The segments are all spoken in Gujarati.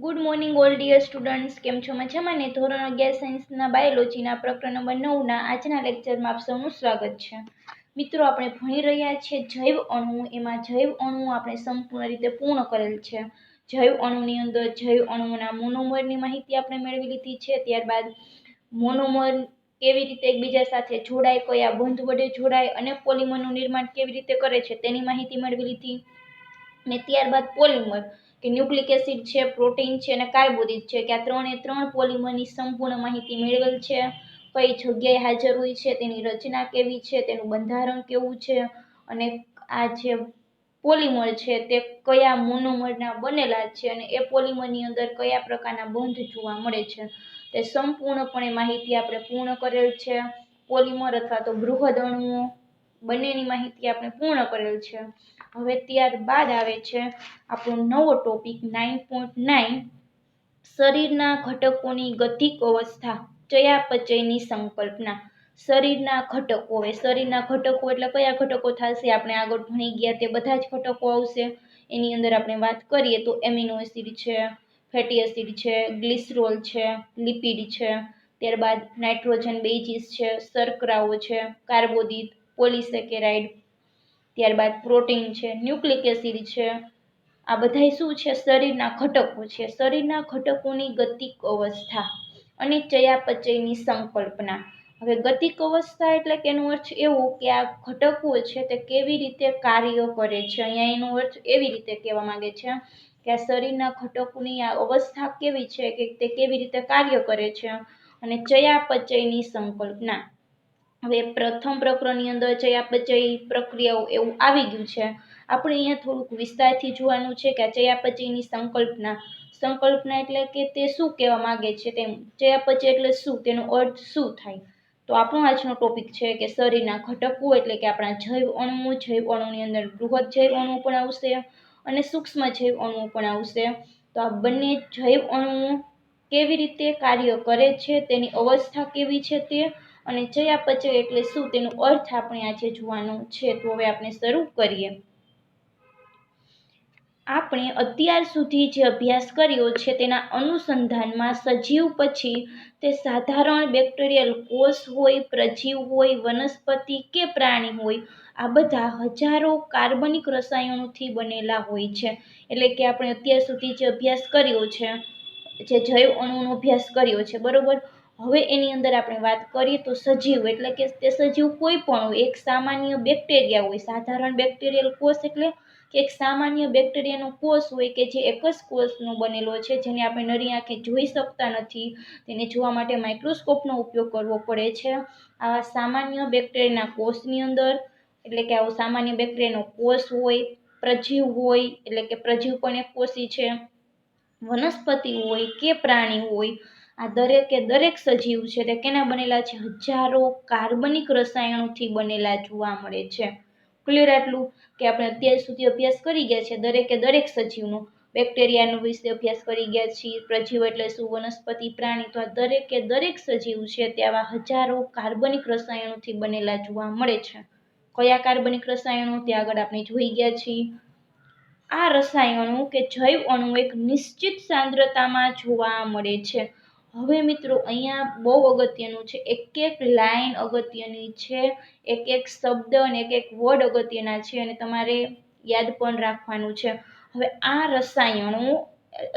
Good morning all dear students, કેમ છો? મજામાં ને? ધોરણ 11 સાયન્સના બાયોલોજીના પ્રકરણ નંબર 9ના આજના લેક્ચરમાં આપ સૌનું સ્વાગત છે. મિત્રો, આપણે ભણી રહ્યા છીએ જૈવ અણુ. એમાં જૈવ અણુ આપણે સંપૂર્ણ રીતે પૂર્ણ કરેલ છે. જૈવ અણુની અંદર જૈવ અણુઓના મોનોમરની માહિતી આપણે મેળવી લીધી છે. ત્યારબાદ મોનોમર કેવી રીતે એકબીજા સાથે જોડાય, કયા બંધ વડે જોડાય અને પોલિમરનું નિર્માણ કેવી રીતે કરે છે તેની માહિતી મેળવી લીધી. અને ત્યારબાદ પોલિમર કે ન્યુક્લિક એસિડ છે, પ્રોટીન છે અને કાર્બોદિત છે કે આ ત્રણ પોલિમરની સંપૂર્ણ માહિતી મેળવેલ છે. કઈ જગ્યાએ હાજર હોય છે, તેની રચના કેવી છે, તેનું બંધારણ કેવું છે અને આ જે પોલિમર છે તે કયા મોનોમરના બનેલા છે અને એ પોલિમરની અંદર કયા પ્રકારના બંધ જોવા મળે છે તે સંપૂર્ણપણે માહિતી આપણે પૂર્ણ કરેલ છે. પોલિમર અથવા તો બૃહદ અણુઓ બંનેની માહિતી આપણે પૂર્ણ કરેલ છે. હવે ત્યારબાદ આવે છે આપણો નવો ટોપિક 9.9, શરીરના ઘટકોની ગતિક અવસ્થા, ચયાપચયની સંકલ્પના. શરીરના ઘટકો, હવે શરીરના ઘટકો એટલે કયા ઘટકો થશે? આપણે આગળ ભણી ગયા તે બધા જ ઘટકો આવશે. એની અંદર આપણે વાત કરીએ તો એમિનો એસિડ છે, ફેટી એસિડ છે, ગ્લિસરોલ છે, લિપિડ છે, ત્યારબાદ નાઇટ્રોજન બેઝિસ છે, શર્કરાઓ છે, કાર્બોદિત, પોલિસેકેરાઇડ, ત્યારબાદ પ્રોટીન છે, ન્યુક્લિક એસિડ છે. આ બધા શું છે? શરીરના ઘટકો છે. શરીરના ઘટકોની ગતિક અવસ્થા અને ચયાપચયની સંકલ્પના. હવે ગતિક અવસ્થા એટલે કે એનો અર્થ એવો કે આ ઘટકો છે તે કેવી રીતે કાર્ય કરે છે. અહીંયા એનો અર્થ એવી રીતે કહેવા માંગે છે કે આ શરીરના ઘટકોની આ અવસ્થા કેવી છે કે તે કેવી રીતે કાર્ય કરે છે. અને ચયાપચયની સંકલ્પના. હવે પ્રથમ પ્રકરણની અંદર ચયાપચય પ્રક્રિયાઓ એવું આવી ગયું છે. આપણે અહીંયા થોડુંક વિસ્તારથી જોવાનું છે કે આ ચયાપચયની સંકલ્પના એટલે કે તે શું કહેવા માંગે છે તેમ. ચયાપચય એટલે શું, તેનો અર્થ શું થાય? તો આપણો આજનો ટોપિક છે કે શરીરના ઘટકો એટલે કે આપણા જૈવ અણુઓ. જૈવ અણુની અંદર બૃહદ જૈવ અણુ પણ આવશે અને સૂક્ષ્મ જૈવ અણુઓ પણ આવશે. તો આ બંને જૈવ અણુઓ કેવી રીતે કાર્ય કરે છે, તેની અવસ્થા કેવી છે તે, અને ચયાપચય એટલે શું તેનો અર્થ આપણે આજે જોવાનો છે. તો હવે આપણે શરૂ કરીએ. આપણે અત્યાર સુધી જે અભ્યાસ કર્યો છે તેના અનુસંધાનમાં સજીવ પછી તે સાધારણ બેક્ટેરિયલ કોષ હોય, પ્રજીવ હોય, વનસ્પતિ કે પ્રાણી હોય, આ બધા હજારો કાર્બનિક રસાયણોથી બનેલા હોય છે. એટલે કે આપણે અત્યાર સુધી જે અભ્યાસ કર્યો છે, જે જૈવ અણુનો અભ્યાસ કર્યો છે, બરોબર. હવે એની અંદર આપણે વાત કરીએ તો સજીવ એટલે કે તે સજીવ કોઈ પણ હોય. એક સામાન્ય બેક્ટેરિયા હોય, સાધારણ બેક્ટેરિયલ કોષ એટલે કે એક સામાન્ય બેક્ટેરિયાનો કોષ હોય કે જે એક જ કોષનો બનેલો છે, જેને આપણે નરી આંખે જોઈ શકતા નથી. તેને જોવા માટે માઇક્રોસ્કોપનો ઉપયોગ કરવો પડે છે. આવા સામાન્ય બેક્ટેરિયાના કોષની અંદર એટલે કે આવો સામાન્ય બેક્ટેરિયાનો કોષ હોય, પ્રજીવ હોય એટલે કે પ્રજીવ પણ એક કોષી છે, વનસ્પતિ હોય કે પ્રાણી હોય, આ દરેકે દરેક સજીવ છે તે કેના બનેલા છે? હજારો કાર્બનિક રસાયણોથી બનેલા જોવા મળે છે. ક્લિયર આટલું કે આપણે અત્યાર સુધી અભ્યાસ કરી ગયા છે દરેકે દરેક સજીવનો. બેક્ટેરિયાનો વિશે અભ્યાસ કરી ગયા છીએ, પ્રજીવ એટલે શું, વનસ્પતિ, પ્રાણી. તો આ દરેકે દરેક સજીવ છે તે આવા હજારો કાર્બનિક રસાયણોથી બનેલા જોવા મળે છે. કયા કાર્બનિક રસાયણો તે આગળ આપણે જોઈ ગયા છીએ. આ રસાયણો કે જૈવ અણુ એક નિશ્ચિત સાંદ્રતામાં જોવા મળે છે. હવે મિત્રો અહીંયા બહુ અગત્યનું છે, એક એક લાઈન અગત્યની છે, એક એક શબ્દ અને એક એક વર્ડ અગત્યના છે અને તમારે યાદ પણ રાખવાનું છે. હવે આ રસાયણો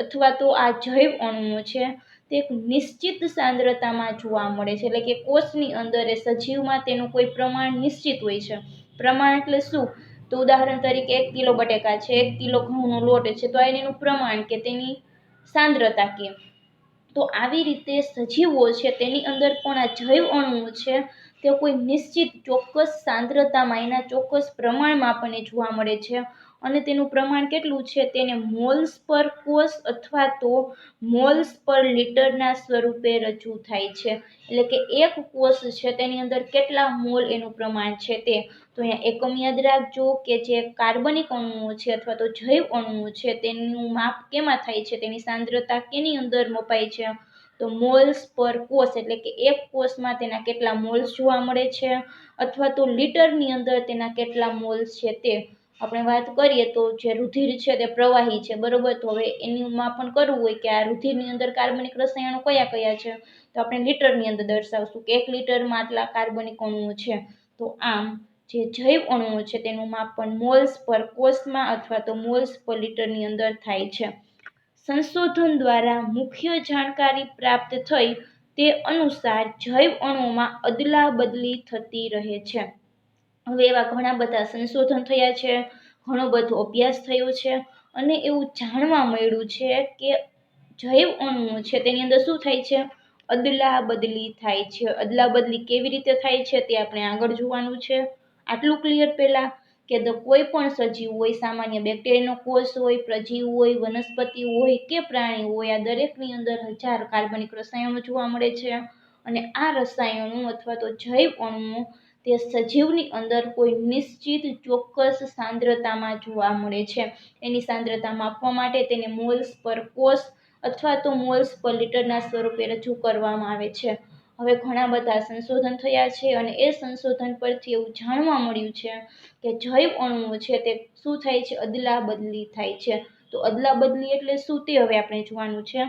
અથવા તો આ જૈવ અણુઓ છે તે એક નિશ્ચિત સાંદ્રતામાં જોવા મળે છે. એટલે કે કોષની અંદર એ સજીવમાં તેનું કોઈ પ્રમાણ નિશ્ચિત હોય છે. પ્રમાણ એટલે શું? તો ઉદાહરણ તરીકે 1 કિલો બટેકા છે, 1 કિલો ઘઉંનો લોટ છે, તો એનું પ્રમાણ કે તેની સાંદ્રતા કે. તો આવી રીતે સજીવો છે તેની અંદર પણ આ જૈવ અણુઓ છે તે કોઈ નિશ્ચિત ચોક્કસ સાંદ્રતામાં એના ચોક્કસ પ્રમાણમાં આપણને જોવા મળે છે. અને તેનું પ્રમાણ કેટલું છે? તેને મોલ્સ પર કોષ અથવા તો મોલ્સ પર લિટરના સ્વરૂપે રજૂ થાય છે. એટલે કે એક કોષ છે તેની અંદર કેટલા મોલ એનું પ્રમાણ છે તે. તો અહીંયા એકમ યાદ રાખજો કે જે કાર્બનિક અણુઓ છે અથવા તો જૈવ અણુઓ છે તેનું માપ કેમાં થાય છે, તેની સાંદ્રતા કેની અંદર મપાય છે? તો મોલ્સ પર કોષ. એટલે કે એક કોષમાં તેના કેટલા મોલ્સ જોવા મળે છે અથવા તો લિટરની અંદર તેના કેટલા મોલ્સ છે તે. આપણે વાત કરીએ તો જે રુધિર છે તે પ્રવાહી છે, બરોબર. તો હવે એનું માપન કરવું હોય કે આ રુધિરની અંદર કાર્બનિક રસાયણો કયા કયા છે, તો આપણે લીટરની અંદર દર્શાવશું કે 1 લીટરમાં આટલા કાર્બનિક અણુઓ છે. તો આમ જે જૈવ અણુઓ છે તેનું માપન મોલ્સ પર કોષમાં અથવા તો મોલ્સ પર લીટરની અંદર થાય છે. સંશોધન દ્વારા મુખ્ય જાણકારી પ્રાપ્ત થઈ તે અનુસાર જૈવ અણુઓમાં અદલા બદલી થતી રહે છે. હવે એવા ઘણા બધા સંશોધન થયા છે, ઘણો બધો અભ્યાસ થયો છે અને એવું જાણવા મળ્યું છે કે જૈવ અણુઓ છે તેની અંદર શું થાય છે, અદલા બદલી થાય છે. અદલા બદલી કેવી રીતે થાય છે તે આપણે આગળ જોવાનું છે. આટલું ક્લિયર પહેલા કે કોઈ પણ સજીવ હોય, સામાન્ય બેક્ટેરિયાનો કોષ હોય, પ્રજીવ હોય, વનસ્પતિ હોય કે પ્રાણી હોય, આ દરેકની અંદર 1000 કાર્બનિક રસાયણો જોવા મળે છે અને આ રસાયણો અથવા તો જૈવ અણુઓ તે સજીવની અંદર કોઈ નિશ્ચિત ચોક્કસ સાંદ્રતામાં જોવા મળે છે. એની સાંદ્રતા માપવા માટે તેને મોલ્સ પર કોષ અથવા તો મોલ્સ પર લીટરના સ્વરૂપે રજૂ કરવામાં આવે છે. હવે ઘણા બધા સંશોધન થયા છે અને એ સંશોધન પરથી એવું જાણવા મળ્યું છે કે જૈવ અણુઓ છે તે શું થાય છે, અદલા બદલી થાય છે. તો અદલા બદલી એટલે શું તે હવે આપણે જોવાનું છે.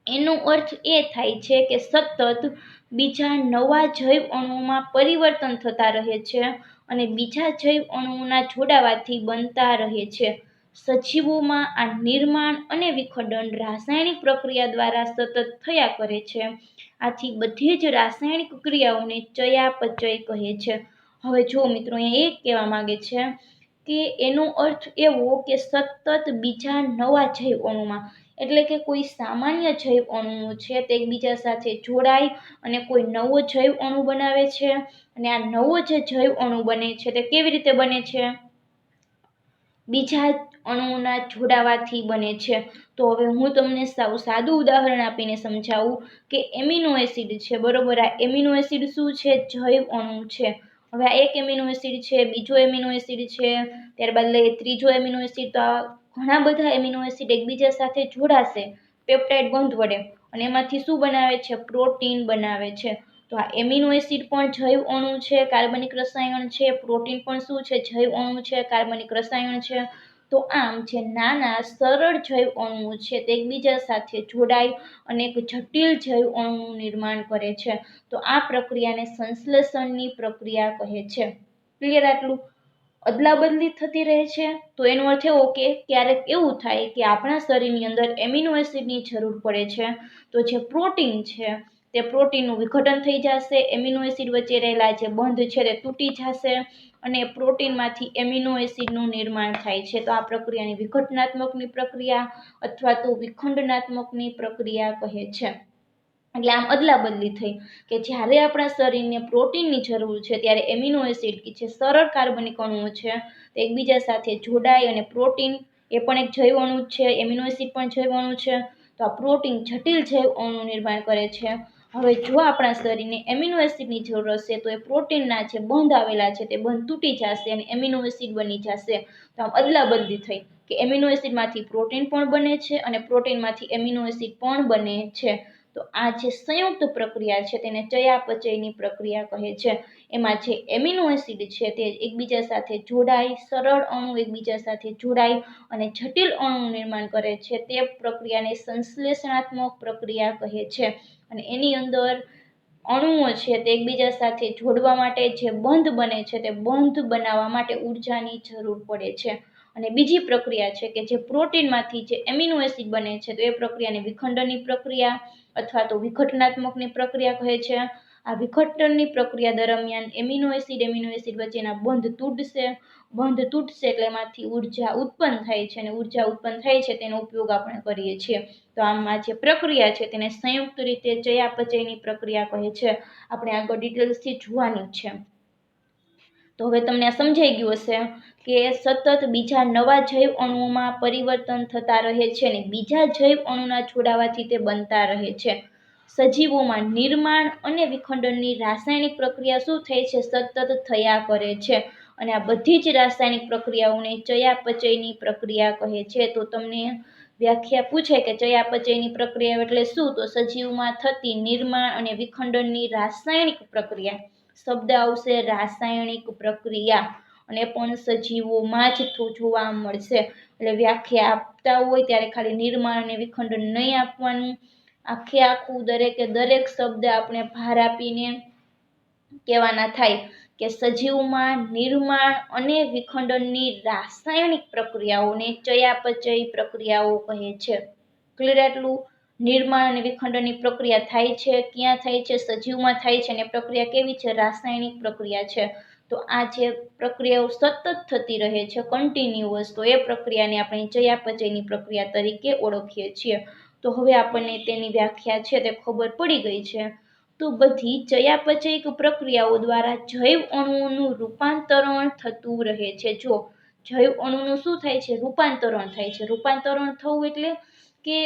એનો અર્થ એ થાય છે કે સતત બીજા નવા જૈવ અણુઓમાં પરિવર્તન થતા રહે છે અને બીજા જૈવ અણુઓના જોડાવાથી બનતા રહે છે. સજીવોમાં આ નિર્માણ અને વિખંડન રાસાયણિક પ્રક્રિયા દ્વારા સતત થયા કરે છે. આથી બધી જ રાસાયણિક ક્રિયાઓને ચયાપચય કહે છે. હવે જો મિત્રો અહીંયા એ કહેવા માંગે છે કે એનો અર્થ એવો કે સતત બીજા નવા જૈવ અણુમાં, એટલે કે કોઈ સામાન્ય જૈવ અણુઓ છે તે એકબીજા સાથે જોડાય અને કોઈ નવો જૈવ અણુ બનાવે છે અને આ નવો જે જૈવ અણુ બને છે તે કેવી રીતે બને છે, બીજા અણુઓના જોડાવાથી બને છે. તો હવે હું તમને સાદું ઉદાહરણ આપીને સમજાવું કે એમિનો એસિડ છે, બરોબર. આ એમિનો એસિડ શું છે, જૈવ અણુ છે. હવે આ એક એમિનો એસિડ છે, બીજો એમિનો એસિડ છે, ત્યારબાદ લઈએ ત્રીજો એમિનો એસિડ. તો આ ઘણા બધા એમિનો એસિડ એકબીજા સાથે જોડાશે પેપ્ટાઇડ બંધ વડે અને એમાંથી શું બનાવે છે, પ્રોટીન બનાવે છે. તો આ એમિનો એસિડ પણ જૈવ અણુ છે, કાર્બનિક રસાયણ છે. પ્રોટીન પણ શું છે, જૈવ અણુ છે, કાર્બનિક રસાયણ છે. તો આમ જે નાના સરળ જૈવ અણુઓ છે તે એકબીજા સાથે જોડાય અને એક જટિલ જૈવ અણુનું નિર્માણ કરે છે. તો આ પ્રક્રિયાને સંશ્લેષણની પ્રક્રિયા કહે છે. ક્લિયર આટલું? અદલા બદલી થતી રહે છે તો એનો અર્થ એવો કે ક્યારેક એવું થાય કે આપણા શરીરની અંદર એમિનો એસિડની જરૂર પડે છે, તો જે પ્રોટીન છે તે પ્રોટીનનું વિઘટન થઈ જશે, એમિનો એસિડ વચ્ચે રહેલા જે બંધ છે તે તૂટી જશે અને પ્રોટીનમાંથી એમિનો એસિડનું નિર્માણ થાય છે. તો આ પ્રક્રિયાની વિઘટનાત્મકની પ્રક્રિયા અથવા તો વિખંડનાત્મકની પ્રક્રિયા કહે છે. એટલે આમ અદલા બદલી થઈ કે જ્યારે આપણા શરીરને પ્રોટીનની જરૂર છે ત્યારે એમિનો એસિડ કે જે સરળ કાર્બનિક અણુઓ છે તે એકબીજા સાથે જોડાય અને પ્રોટીન એ પણ એક જૈવ અણુ છે, એમિનો એસિડ પણ જૈવ અણુ છે. તો આ પ્રોટીન જટિલ જૈવ અણુનું નિર્માણ કરે છે. હવે જો આપણા શરીરને એમિનો એસિડની જરૂર હશે તો એ પ્રોટીનના જે બંધ આવેલા છે તે બંધ તૂટી જશે અને એમિનો એસિડ બની જશે. તો આમ અદલા બદલી થઈ કે એમિનો એસિડમાંથી પ્રોટીન પણ બને છે અને પ્રોટીનમાંથી એમિનો એસિડ પણ બને છે. તો આ જે સંયુક્ત પ્રક્રિયા છે તેને ચયાપચયની પ્રક્રિયા કહે છે. એમાં જે એમિનો એસિડ છે તે એકબીજા સાથે જોડાય, સરળ અણુ એકબીજા સાથે જોડાય અને જટિલ અણુનું નિર્માણ કરે છે. તે પ્રક્રિયાને સંશ્લેષણાત્મક પ્રક્રિયા કહે છે. અને એની અંદર અણુઓ છે તે એકબીજા સાથે જોડવા માટે જે બંધ બને છે તે બંધ બનાવવા માટે ઉર્જાની જરૂર પડે છે. અને બીજી પ્રક્રિયા છે કે જે પ્રોટીનમાંથી જે એમિનો એસિડ બને છે તો એ પ્રક્રિયાને વિખંડનની પ્રક્રિયા અથવા તો વિઘટનાત્મકની પ્રક્રિયા કહે છે. આ વિઘટનની પ્રક્રિયા દરમિયાન એમિનો એસિડ વચ્ચેના બંધ તૂટશે એટલે એમાંથી ઉર્જા ઉત્પન્ન થાય છે અને ઉર્જા ઉત્પન્ન થાય છે તેનો ઉપયોગ આપણે કરીએ છીએ. તો આમાં જે પ્રક્રિયા છે તેને સંયુક્ત રીતે ચયાપચયની પ્રક્રિયા કહે છે. આપણે આગળ ડિટેલ્સથી જોવાનું છે. તો હવે તમને આ સમજાઈ ગયું હશે કે સતત બીજા નવા જૈવ અણુઓમાં પરિવર્તન થતા રહે છે અને બીજા જૈવ અણુના જોડાવાથી તે બનતા રહે છે. સજીવોમાં નિર્માણ અને વિખંડનની રાસાયણિક પ્રક્રિયા શું થાય છે, સતત થયા કરે છે અને આ બધી જ રાસાયણિક પ્રક્રિયાઓને ચયાપચયની પ્રક્રિયા કહે છે. તો તમને વ્યાખ્યા પૂછે કે ચયાપચયની પ્રક્રિયા એટલે શું, તો સજીવમાં થતી નિર્માણ અને વિખંડનની રાસાયણિક પ્રક્રિયા. શબ્દ આવશે રાસાયણિક પ્રક્રિયા. અને પણ સજીવોમાં જ જોવા મળશે. એટલે વ્યાખ્યા આપતા હોય ત્યારે ખાલી નિર્માણ અને વિખંડન નહીં આપવાનું, આખે આખું દરેકે દરેક શબ્દ આપણે ભાર આપીને કહેવાના થાય કે સજીવમાં નિર્માણ અને વિખંડનની રાસાયણિક પ્રક્રિયાઓને ચયાપચય પ્રક્રિયાઓ કહે છે. ક્લિયર? એટલું નિર્માણ અને વિખંડનની પ્રક્રિયા થાય છે, ક્યાં થાય છે? સજીવમાં થાય છે. અને પ્રક્રિયા કેવી છે? રાસાયણિક પ્રક્રિયા છે. તો આ જે પ્રક્રિયાઓ સતત થતી રહે છે, કન્ટિન્યુઅસ, તો એ પ્રક્રિયાને આપણે ચયાપચયની પ્રક્રિયા તરીકે ઓળખીએ છીએ. તો હવે આપણને તેની વ્યાખ્યા છે તે ખબર પડી ગઈ છે. તો બધી ચયાપચયિક પ્રક્રિયાઓ દ્વારા જૈવ અણુઓનું રૂપાંતરણ થતું રહે છે. જો જૈવ અણુનું શું થાય છે? રૂપાંતરણ થાય છે. રૂપાંતરણ થવું એટલે કે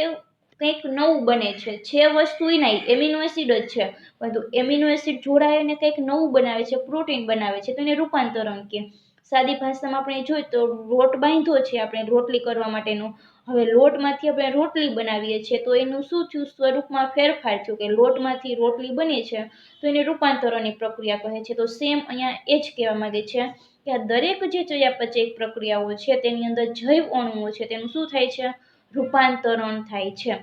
કંઈક નવું બને છે વસ્તુ નહીં, એમિનો એસિડ જ છે, પરંતુ એમિનો એસિડ જોડાઈને કંઈક નવું બનાવે છે, પ્રોટીન બનાવે છે, તો એને રૂપાંતરણ કહે. સાદી ભાષામાં આપણે જોઈએ તો લોટ બાંધ્યો છે આપણે રોટલી કરવા માટેનો, હવે લોટમાંથી આપણે રોટલી બનાવીએ છીએ, તો એનું શું થયું? સ્વરૂપમાં ફેરફાર થયો, કે લોટમાંથી રોટલી બને છે, તો એને રૂપાંતરણની પ્રક્રિયા કહે છે. તો સેમ અહીંયા એ જ કહેવા માંગે છે કે આ દરેક જે ચયાપચયિક પ્રક્રિયાઓ છે તેની અંદર જૈવ અણુઓ છે તેનું શું થાય છે? રૂપાંતરણ થાય છે.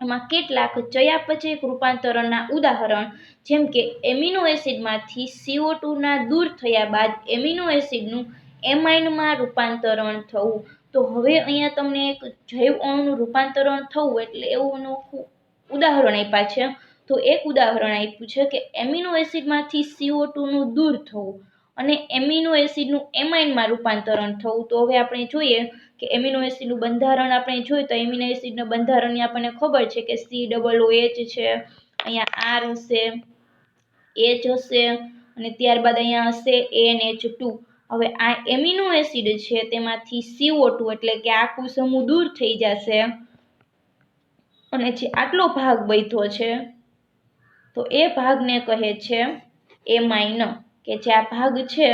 એમાં કેટલાક ચયાપચયિક રૂપાંતરણના ઉદાહરણ, જેમ કે એમિનો એસિડમાંથી CO2 ના દૂર થયા બાદ એમિનો એસિડનું એમાઇનમાં રૂપાંતરણ થવું. તો હવે અહીંયા તમને એક જૈવ અણુનું રૂપાંતરણ થવું એટલે એવું ઉદાહરણ આપ્યા છે. તો એક ઉદાહરણ આપ્યું છે કે એમિનો એસિડમાંથી CO2 નું દૂર થવું અને એમિનો એસિડનું એમાઇનમાં રૂપાંતરણ થવું. તો હવે આપણે જોઈએ કે એમિનો એસિડનું બંધારણ આપણે જોઈએ તો એમિનો એસિડના બંધારણની આપણને ખબર છે કે COOH છે, અહીંયા R હશે, H હશે અને ત્યારબાદ અહીંયા હશે NH2. હવે આ એમિનો એસિડ છે તેમાંથી CO2 એટલે કે આખું સમૂહ દૂર થઈ જશે અને જે આટલો ભાગ બચ્યો છે તો એ ભાગને કહે છે એમાઇન, કે જે આ ભાગ છે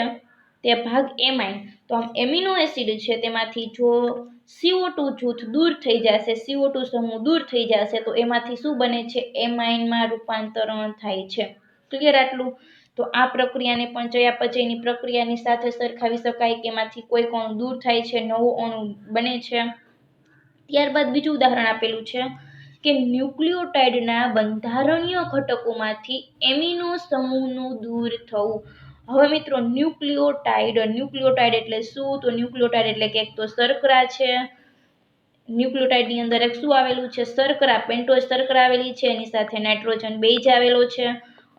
તે ભાગ એમાઇન. તો આમ એમિનો એસિડ છે તેમાંથી જો CO2 જૂથ દૂર થઈ જશે, CO2 સમૂહ દૂર થઈ જશે, તો એમાંથી શું બને છે? એમાઇનમાં રૂપાંતરણ થાય છે. ક્લિયર? આટલું. તો આ પ્રક્રિયાને પણ ચયાપચયની પ્રક્રિયાની સાથે સરખાવી શકાય કે એમાંથી કોઈ અણુ દૂર થાય છે, નવો અણુ બને છે. ત્યારબાદ બીજું ઉદાહરણ આપેલું છે કે ન્યુક્લિયોટાઇડના બંધારણીય ઘટકોમાંથી એમિનો સમૂહનું દૂર થવું. હવે મિત્રો ન્યુક્લિયોટાઇડ એટલે શું? તો ન્યુક્લિયોટાઇડ એટલે કે એક તો શર્કરા છે, ન્યુક્લિયોટાઇડની અંદર એક શું આવેલું છે? શર્કરા, પેન્ટોઝ શર્કરા આવેલી છે, એની સાથે નાઇટ્રોજન બેઝ આવેલો છે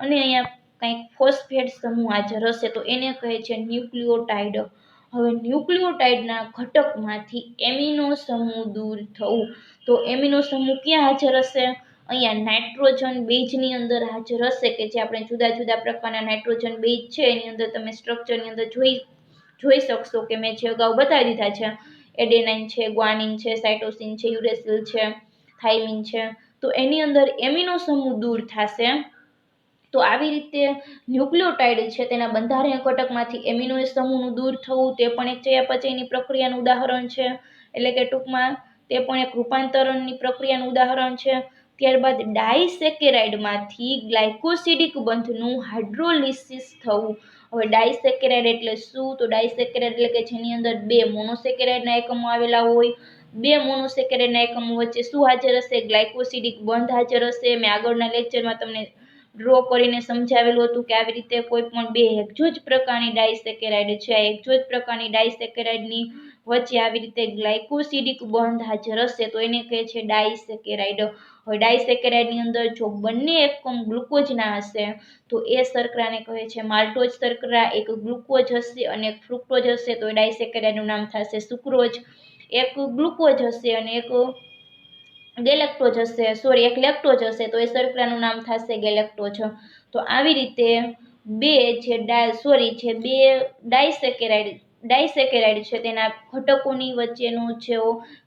અને અહીંયા કંઈક ફોસ્ફેટ સમૂહ હાજર હશે, તો એને કહે છે ન્યુક્લિયોટાઇડ. હવે ન્યુક્લિયોટાઇડના ઘટકમાંથી એમિનો સમૂહ દૂર થવું. તો એમિનો સમૂહ ક્યાં હાજર હશે? અહીંયા નાઇટ્રોજન બેઝની અંદર હાજર હશે, કે જે આપણે જુદા જુદા પ્રકારના નાઇટ્રોજન બેઝ છે એની અંદર તમે સ્ટ્રક્ચરની અંદર જોઈ શકશો કે મેં જે અગાઉ બતાવી દીધા છે. એડેનાઇન છે, ગ્વાનિન છે, સાઇટોસિન છે, યુરેસિલ છે, થાઇમિન છે. તો એની અંદર એમિનો સમૂહ દૂર થશે. તો આવી રીતે ન્યુક્લિયોટાઇડ છે તેના બંધારણીય ઘટકમાંથી એમિનો સમૂહનું દૂર થવું તે પણ એક ચયાપચયની પ્રક્રિયાનું ઉદાહરણ છે. એટલે કે ટૂંકમાં તે પણ એક રૂપાંતરણની પ્રક્રિયાનું ઉદાહરણ છે. ત્યારબાદ ડાયસેકેરાઇડમાંથી ગ્લાયકોસિડિક બંધનું હાઇડ્રોલિસિસ થવું. હવે ડાયસેકેરાઇડ એટલે શું? તો ડાયસેકેરાઇડ એટલે કે જેની અંદર બે મોનોસેકેરાઇડના એકમો આવેલા હોય, બે મોનોસેકેરાઇડના એકમો વચ્ચે શું હાજર હશે? ગ્લાયકોસિડિક બંધ હાજર હશે. મેં આગળના લેક્ચરમાં તમને ડ્રો કરીને સમજાવેલું હતું કે આવી રીતે કોઈ પણ બે એકજોજ પ્રકારની ડાયસેકેરાઇડ છે, આ એકજોજ પ્રકારની ડાયસેકેરાઇડની વચ્ચે આવી રીતે ગ્લાયકોસિડિક બંધ હાજર હશે તો એને કહે છે ડાયસેકેરાઇડ. હવે ડાયસેકેરાઇડની અંદર જો બંને એકમ ગ્લુકોઝના હશે તો એ શર્કરાને કહે છે માલ્ટોઝ શર્કરા. એક ગ્લુકોઝ હશે અને એક ફ્રુક્ટોઝ હશે તો એ ડાયસેકેરાઇડનું નામ થશે સુક્રોઝ. એક ગ્લુકોઝ હશે અને એક એક લેક્ટોઝ હશે તો એ શર્કરાનું નામ થશે ગેલેક્ટોઝ. તો આવી રીતે બે ડાયસેકેરાઇડ છે તેના ઘટકોની વચ્ચેનો જે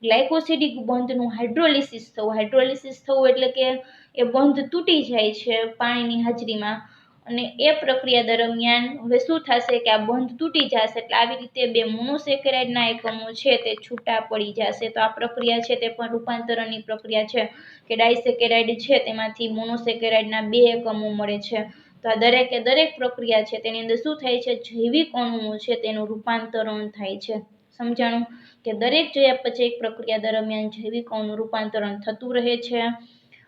ગ્લાયકોસિડિક બંધનું હાઇડ્રોલિસિસ થવું એટલે કે એ બંધ તૂટી જાય છે પાણીની હાજરીમાં અને એ પ્રક્રિયા દરમિયાન હવે શું થશે કે આ બંધ તૂટી જશે એટલે આવી રીતે બે મોનોસેકેરાઇડના એકમો છે તે છૂટા પડી જશે. તો આ પ્રક્રિયા છે તે પણ રૂપાંતરણની પ્રક્રિયા છે કે ડાયસેકેરાઇડ છે તેમાંથી મોનોસેકેરાઇડના બે એકમો મળે છે. તો આ દરેકે દરેક પ્રક્રિયા છે તેની અંદર શું થાય છે, જૈવિક અણુઓ છે તેનું રૂપાંતરણ થાય છે. સમજાણું કે દરેક ચયાપચયક પ્રક્રિયા દરમિયાન જૈવિક અણુનું રૂપાંતરણ થતું રહે છે.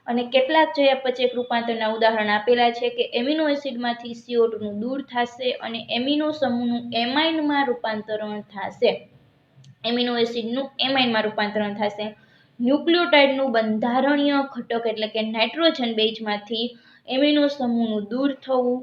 અને કેટલાક ચયાપચયક રૂપાંતરના ઉદાહરણ આપેલા છે કે એમિનો એસિડમાંથી CO2 દૂર થશે અને એમિનો સમૂહનું એમાઇનમાં રૂપાંતરણ થશે. એમિનો એસિડનું એમાઇનમાં રૂપાંતરણ થશે. ન્યુક્લિયોટાઇડનું બંધારણીય ઘટક એટલે કે નાઇટ્રોજન બેઝમાંથી એમિનો સમૂહનું દૂર થવું,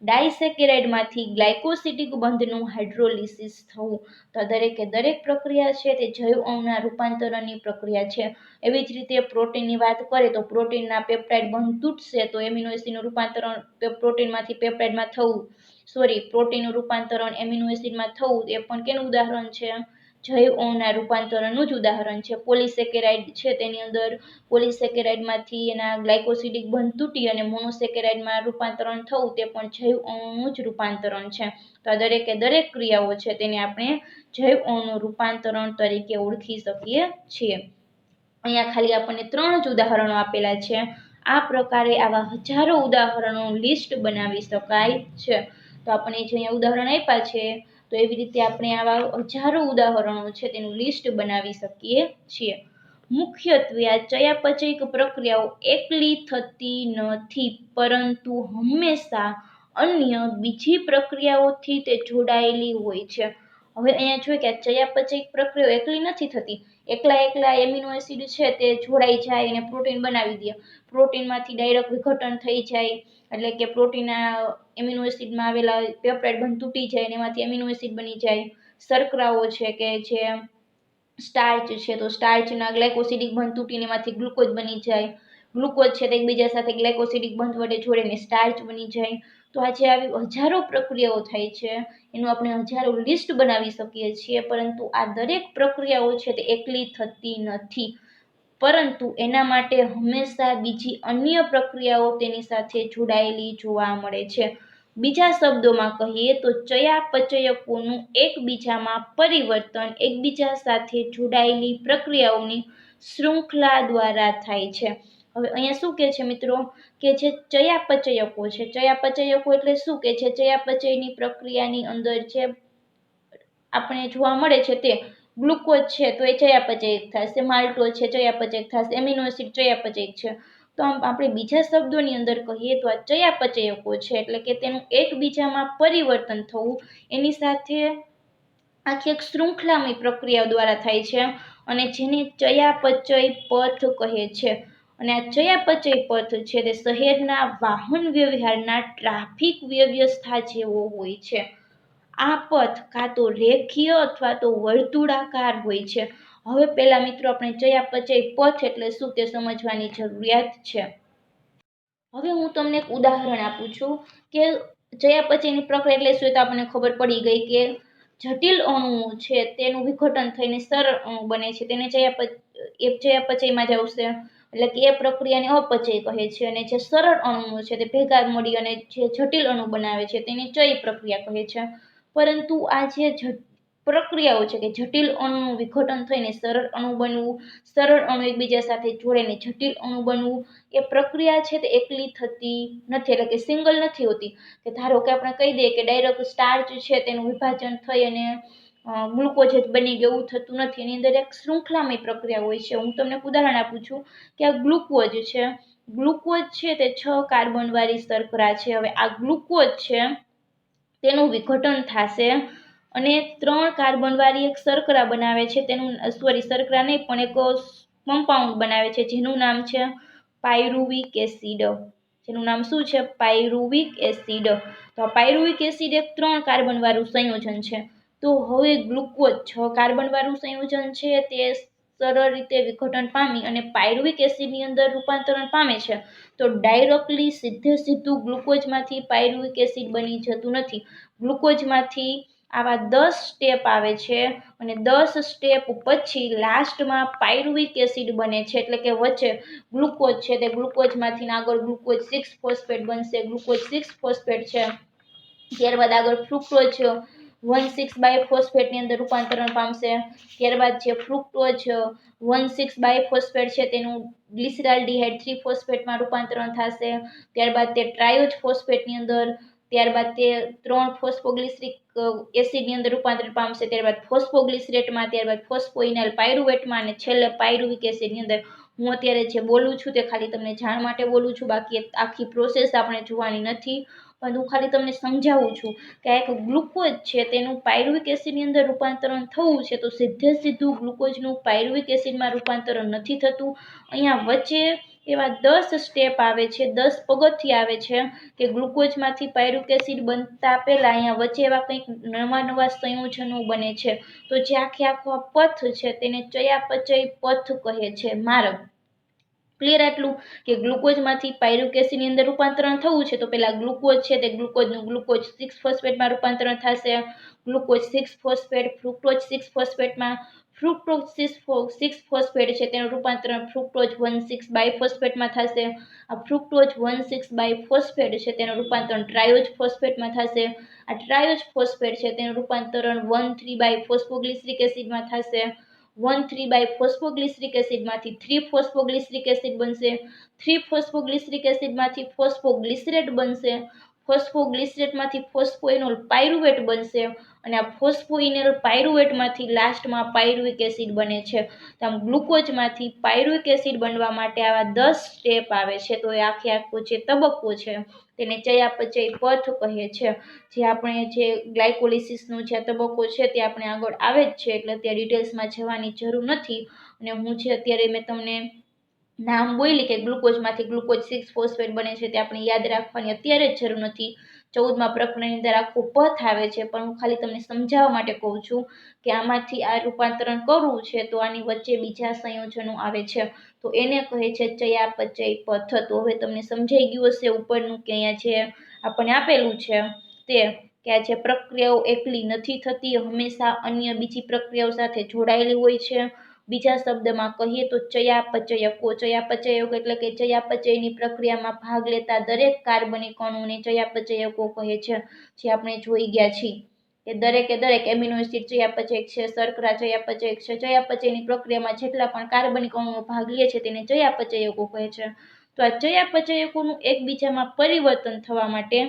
ડાયસેકેરાઇડમાંથી ગ્લાયકોસિડિક બંધનું હાઇડ્રોલિસિસ થવું. તો દરેકે દરેક પ્રક્રિયા છે તે જૈવ અણુના રૂપાંતરણની પ્રક્રિયા છે. એવી જ રીતે પ્રોટીનની વાત કરીએ તો પ્રોટીનના પેપ્ટાઇડ બંધ તૂટશે તો એમિનો એસિડનું રૂપાંતરણ પ્રોટીનમાંથી પેપ્ટાઇડમાં થવું, પ્રોટીનનું રૂપાંતરણ એમિનો એસિડમાં થવું એ પણ કેનું ઉદાહરણ છે, જૈવ અણુના રૂપાંતરણનું જ ઉદાહરણ છે. પોલિસેકેરાઇડ છે તેની અંદર પોલિસેકેરાઇડમાંથી એના ગ્લાયકોસિડિક બંધ તૂટી અને મોનોસેકેરાઇડમાં રૂપાંતરણ થવું તે પણ જૈવ અણુનું જ રૂપાંતરણ છે. તો આ દરેકે દરેક ક્રિયાઓ છે તેને આપણે જૈવ અણુનું રૂપાંતરણ તરીકે ઓળખી શકીએ છીએ. અહીંયા ખાલી આપણને 3 જ ઉદાહરણો આપેલા છે. આ પ્રકારે આવા હજારો ઉદાહરણોનું લિસ્ટ બનાવી શકાય છે. તો આપણે જે અહીંયા ઉદાહરણ આપ્યા છે તો એવી રીતે આપણે આવા હજારો ઉદાહરણો છે તેનું લિસ્ટ બનાવી શકીએ છીએ. મુખ્યત્વે આ ચયાપચયક પ્રક્રિયાઓ એકલી થતી નથી, પરંતુ હંમેશા અન્ય બીજી પ્રક્રિયાઓથી તે જોડાયેલી હોય છે. હવે અહીંયા જોઈએ કે આ ચયાપચયક પ્રક્રિયાઓ એકલી નથી થતી. એકલા એમિનો એસિડ છે તે જોડાઈ જાય અને પ્રોટીન બનાવી દે. પ્રોટીનમાંથી ડાયરેક્ટ વિઘટન થઈ જાય એટલે કે પ્રોટીનના એમિનો એસિડમાં આવેલા પેપ્ટાઇડ બંધ તૂટી જાય અને એમાંથી એમિનો એસિડ બની જાય. શર્કરાઓ છે કે જે સ્ટાર્ચ છે તો સ્ટાર્ચના ગ્લાયકોસિડિક બંધ તૂટીને એમાંથી ગ્લુકોઝ બની જાય. ગ્લુકોઝ છે તે એકબીજા સાથે ગ્લાયકોસિડિક બંધ વડે જોડીને સ્ટાર્ચ બની જાય. તો આજે આવી હજારો પ્રક્રિયાઓ થાય છે એનું આપણે હજારો લિસ્ટ બનાવી શકીએ છીએ, પરંતુ આ દરેક પ્રક્રિયાઓ છે તે એકલી થતી નથી, પરંતુ એના માટે હંમેશા બીજી અન્ય પ્રક્રિયાઓ તેની સાથે જોડાયેલી જોવા મળે છે. બીજા શબ્દોમાં કહીએ તો ચયાપચયકોનું એકબીજામાં પરિવર્તન એકબીજા સાથે જોડાયેલી પ્રક્રિયાઓની શૃંખલા દ્વારા થાય છે. હવે અહીંયા શું કહે છે મિત્રો કે જે ચયાપચયકો છે, ચયાપચયકો એટલે શું કે છે, ચયાપચયની પ્રક્રિયાની અંદર જે આપણે જોવા મળે છે તે ગ્લુકોઝ છે તો એ ચયાપચયક થશે, માલ્ટોઝ છે ચયાપચયક થશે, એમિનો એસિડ ચયાપચયક છે. તો આપણે બીજા શબ્દોની અંદર કહીએ તો આ ચયાપચયકો છે એટલે કે તેનું એકબીજામાં પરિવર્તન થવું એની સાથે આખી એક શૃંખલામય પ્રક્રિયા દ્વારા થાય છે અને જેને ચયાપચય પથ કહે છે. અને આ ચયાપચય પથ છે તે શહેરના વાહન વ્યવહારના ટ્રાફિક વ્યવસ્થા જેવો હોય છે. આ પથ કાં તો રેખીય અથવા તો વર્તુળાકાર હોય છે. હવે પહેલા મિત્રો આપણે ચયાપચય પથ એટલે શું તે સમજવાની જરૂરિયાત છે. હવે હું તમને એક ઉદાહરણ આપું છું કે ચયાપચયની પ્રક્રિયા એટલે શું તો આપણને ખબર પડી ગઈ કે જટિલ અણુઓ છે તેનું વિઘટન થઈને સરળ અણુ બને છે તેને ચયાપચયમાં જ આવશે એટલે કે એ પ્રક્રિયાને અપચય કહે છે. અને જે સરળ અણુઓ છે તે ભેગા મળી અને જે જટિલ અણુ બનાવે છે તેને ચય પ્રક્રિયા કહે છે. પરંતુ આ જે પ્રક્રિયાઓ છે કે જટિલ અણુનું વિઘટન થઈને સરળ અણુ બનવું, સરળ અણુ એકબીજા સાથે જોડીને જટિલ અણુ બનવું, એ પ્રક્રિયા છે તે એકલી થતી નથી એટલે કે સિંગલ નથી હોતી. કે ધારો કે આપણે કહી દઈએ કે ડાયરેક્ટ સ્ટાર્ચ છે તેનું વિભાજન થઈ અને ગ્લુકોઝ જ બની ગયું એવું થતું નથી. એની અંદર એક શૃંખલામય પ્રક્રિયા હોય છે. હું તમને એક ઉદાહરણ આપું છું કે આ ગ્લુકોઝ છે તે 6 કાર્બનવાળી શર્કરા છે. હવે આ ગ્લુકોઝ છે તેનું વિઘટન થશે અને 3 કાર્બનવાળી એક શર્કરા બનાવે છે તેનું શર્કરા નહીં પણ એક કમ્પાઉન્ડ બનાવે છે જેનું નામ છે પાયરુવિક એસિડ. જેનું નામ શું છે? Pyruvic acid. તો આ પાયરુવિક એસિડ એક 3 કાર્બનવાળું સંયોજન છે. તો હવે ગ્લુકોઝ 6 કાર્બનવાળું સંયોજન છે તે સરળ રીતે વિઘટન પામી અને પાયરુવિક એસિડની અંદર રૂપાંતરણ પામે છે. તો ડાયરેક્ટલી સીધું ગ્લુકોઝમાંથી પાયરુવિક એસિડ બની જતું નથી. ગ્લુકોઝમાંથી આવા 10 સ્ટેપ આવે છે અને 10 સ્ટેપ પછી લાસ્ટમાં પાયરુવિક એસિડ બને છે એટલે કે વચ્ચે ગ્લુકોઝ છે તે ગ્લુકોઝમાંથી આગળ ગ્લુકોઝ 6 ફોસ્ફેટ બનશે. ગ્લુકોઝ 6 ફોસ્ફેટ છે ત્યારબાદ આગળ ફ્રુક્ટોઝ 1,6-બાયફોસ્ફેટની અંદર રૂપાંતરણ પામશે। ત્યારબાદ જે ફ્રુક્ટોઝ 1,6-બાયફોસ્ફેટ છે તેનું ગ્લિસરાલ્ડિહાઇડ 3-ફોસ્ફેટમાં રૂપાંતરણ થશે। ત્યારબાદ તે ટ્રાયોજ ફોસ્ફેટની અંદર, ત્યારબાદ તે 3-ફોસ્ફોગ્લિસરિક એસિડની અંદર રૂપાંતરણ પામશે। ત્યારબાદ ફોસ્ફોગ્લિસરેટમાં, ત્યારબાદ ફોસ્ફોઇનાઇલ પાયરુવેટમાં અને છેલ્લે પાયરુવિક એસિડની અંદર। હું અત્યારે જે બોલું છું તે ખાલી તમને જાણ માટે બોલું છું, બાકી આખી પ્રોસેસ આપણે જોવાની નથી, પણ હું ખાલી તમને સમજાવું છું કે એક ગ્લુકોઝ છે તેનું પાયરુવિક એસિડની અંદર રૂપાંતરણ થવું છે તો સીધું ગ્લુકોઝનું પાયરુવિક એસિડમાં રૂપાંતરણ નથી થતું। અહીંયા વચ્ચે એવા 10 સ્ટેપ આવે છે, 10 પગથિયાં આવે છે કે ગ્લુકોઝમાંથી પાયરુવિક એસિડ બનતા પહેલાં અહીંયા વચ્ચે એવા કંઈક નવા સંયોજનો બને છે। તો જે આખો પથ છે તેને ચયાપચય પથ કહે છે, માર્ગ। ક્લિયર આટલું કે ગ્લુકોઝમાંથી પાયરુવિક એસિડની અંદર રૂપાંતરણ થવું છે તો પહેલાં ગ્લુકોઝ છે તે ગ્લુકોઝનું ગ્લુકોઝ 6-ફોસ્ફેટમાં રૂપાંતરણ થશે, ગ્લુકોઝ 6-ફોસ્ફેટ, ફ્રુક્ટોઝ 6-ફોસ્ફેટમાં, ફ્રુક્ટોઝ 6-ફોસ્ફેટ છે તેનું રૂપાંતરણ ફ્રુક્ટોઝ 1,6-બાયફોસ્ફેટમાં થશે। આ ફ્રુક્ટોઝ 1,6-બાયફોસ્ફેટ છે તેનું રૂપાંતરણ ટ્રાયોજ ફોસ્ફેટમાં થશે। આ ટ્રાયોજ ફોસ્ફેટ છે તેનું રૂપાંતરણ 1,3-બાયફોસ્ફોગ્લિસરિક એસિડમાં થશે। 1,3-બાયફોસ્ફોગ્લિસરિક એસિડમાંથી 3-ફોસ્ફોગ્લિસરિક એસિડ બનશે। 3-ફોસ્ફોગ્લિસરિક એસિડમાંથી ફોસ્ફોગ્લિસરેટ બનશે। ફોસ્ફોગ્લિસરેટમાંથી ફોસ્ફોઇનોલ પાયરુવેટ બનશે અને આ ફોસ્ફોઇનોલ પાયરુવેટમાંથી લાસ્ટમાં પાયરુવિક એસિડ બને છે। તો આમ ગ્લુકોઝમાંથી પાયરુવિક એસિડ બનવા માટે આવા 10 સ્ટેપ આવે છે। તો એ આખો જે તબક્કો છે તેને ચયાપચય પથ કહે છે। જે આપણે જે ગ્લાયકોલિસિસનો જે તબક્કો છે તે આપણે આગળ આવે જ છે, એટલે ત્યાં ડિટેલ્સમાં જવાની જરૂર નથી। અને હું છે અત્યારે મેં તમને નામ બોલી કે ગ્લુકોઝમાંથી ગ્લુકોઝ 6-ફોસ્ફેટ બને છે તે આપણે યાદ રાખવાની અત્યારે જ જરૂર નથી। 14મા પ્રકરણની અંદર આખો પથ આવે છે, પણ હું ખાલી તમને સમજાવવા માટે કહું છું કે આમાંથી આ રૂપાંતરણ કરવું છે તો આની વચ્ચે બીજા સંયોજનો આવે છે, તો એને કહે છે ચયાપચય પથ। તો હવે તમને સમજાઈ ગયું હશે ઉપરનું કે અહીંયા જે આપણને આપેલું છે તે કે આ જે પ્રક્રિયાઓ એકલી નથી થતી, હંમેશા અન્ય બીજી પ્રક્રિયાઓ સાથે જોડાયેલી હોય છે। બીજા શબ્દમાં કહીએ તો ચયાપચયકો એટલે કે ચયાપચયની પ્રક્રિયામાં ભાગ લેતા દરેક કાર્બનિક અણુને ચયાપચયકો કહે છે, જે આપણે જોઈ ગયા છીએ કે દરેક એમિનો એસિડ ચયાપચયક છે, શર્કરા ચયાપચયક છે। ચયાપચયની પ્રક્રિયામાં જેટલા પણ કાર્બનિક અણુઓ ભાગ લે છે તેને ચયાપચયકો કહે છે। તો આ ચયાપચયકોનું એકબીજામાં પરિવર્તન થવા માટે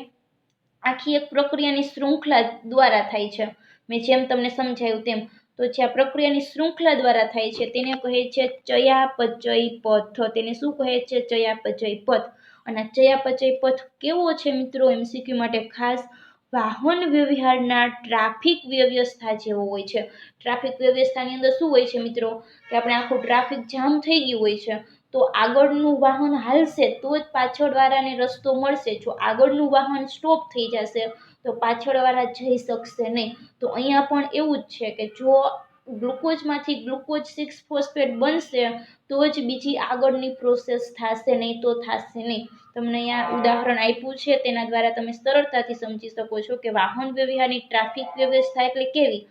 આખી એક પ્રક્રિયાની શૃંખલા દ્વારા થાય છે। મેં જેમ તમને સમજાવ્યું તેમ, તો જે આ પ્રક્રિયાની શૃંખલા દ્વારા થાય છે તેને કહે છે ચયાપચય પથ। તેને શું કહે છે? ચયાપચય પથ। અને ચયાપચય પથ કેવો છે મિત્રો? MCQ માટે ખાસ વાહન વ્યવહારના ટ્રાફિક વ્યવસ્થા જેવો હોય છે। ટ્રાફિક વ્યવસ્થાની અંદર શું હોય છે મિત્રો કે આપણે આખું ટ્રાફિક જામ થઈ ગયું હોય છે, તો આગળનું વાહન હાલશે તો જ પાછળવાળાને રસ્તો મળશે। જો આગળનું વાહન સ્ટોપ થઈ જશે તો પાછળવાળા જઈ શકશે નહીં। તો અહીંયા પણ એવું જ છે કે જો ગ્લુકોઝમાંથી ગ્લુકોઝ 6-ફોસ્ફેટ બનશે તો જ બીજી આગળની પ્રોસેસ થશે, નહીં તો થશે નહીં। તમને અહીંયા ઉદાહરણ આપ્યું છે તેના દ્વારા તમે સરળતાથી સમજી શકો છો કે વાહન વ્યવહારની ટ્રાફિક વ્યવસ્થા એટલે કેવી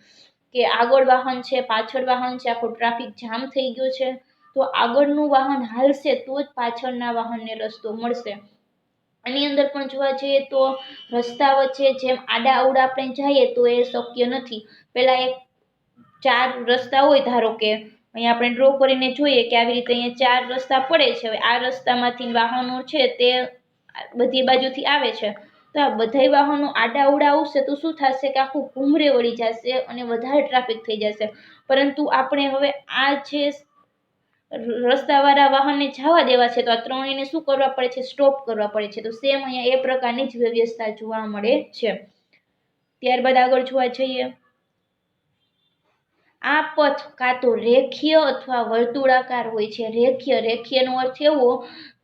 કે આગળ વાહન છે, પાછળ વાહન છે, આખો ટ્રાફિક જામ થઈ ગયો છે, તો આગળનું વાહન હાલશે તો જ પાછળના વાહનને રસ્તો મળશે। આની અંદર પણ જોવા જઈએ તો રસ્તા વચ્ચે જેમ આડા અવડા આપણે જઈએ તો એ શક્ય નથી। પહેલાં એક 4 રસ્તા હોય, ધારો કે અહીંયા આપણે ડ્રો કરીને જોઈએ કે આવી રીતે અહીંયા 4 રસ્તા પડે છે। હવે આ રસ્તામાંથી વાહનો છે તે બધી બાજુથી આવે છે, તો આ બધાય વાહનો આડા અવડા આવશે તો શું થશે કે આખું ઘૂમરે વળી જશે અને વધારે ટ્રાફિક થઈ જશે। પરંતુ આપણે હવે આ જે રસ્તાવાળા વાહનને જવા દેવા છે તો આ ત્રણેયને શું કરવા પડે છે? સ્ટોપ કરવા પડે છે। તો સેમ અહીંયા એ પ્રકારની જ વ્યવસ્થા જોવા મળે છે। ત્યારબાદ આગળ જોવા જઈએ, આ પથ કાં તો રેખીય અથવા વર્તુળાકાર હોય છે। રેખીયનો અર્થ એવો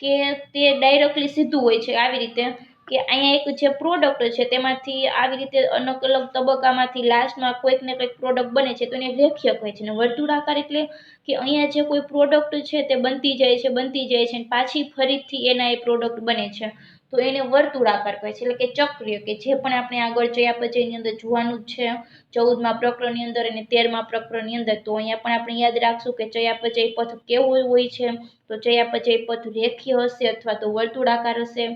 કે તે ડાયરેક્ટલી સીધું હોય છે, આવી રીતે કે અહીંયા એક જે પ્રોડક્ટ છે તેમાંથી આવી રીતે અલગ અલગ તબક્કામાંથી લાસ્ટમાં કોઈક ને કંઈક પ્રોડક્ટ બને છે તો એને રેખીય કહે છે। અને વર્તુળાકાર એટલે કે અહીંયા જે કોઈ પ્રોડક્ટ છે તે બનતી જાય છે અને પાછી ફરીથી એના એ પ્રોડક્ટ બને છે, તો એને વર્તુળાકાર કહે છે, એટલે કે ચક્રીય, કે જે પણ આપણે આગળ ચયાપચયની અંદર જોવાનું જ છે 14મા પ્રકરણની અંદર અને 13મા પ્રકરણની અંદર। તો અહીંયા પણ આપણે યાદ રાખશું કે ચયાપચય પથ કેવો હોય છે, તો ચયાપચય પથ રેખીય હશે અથવા તો વર્તુળાકાર હશે।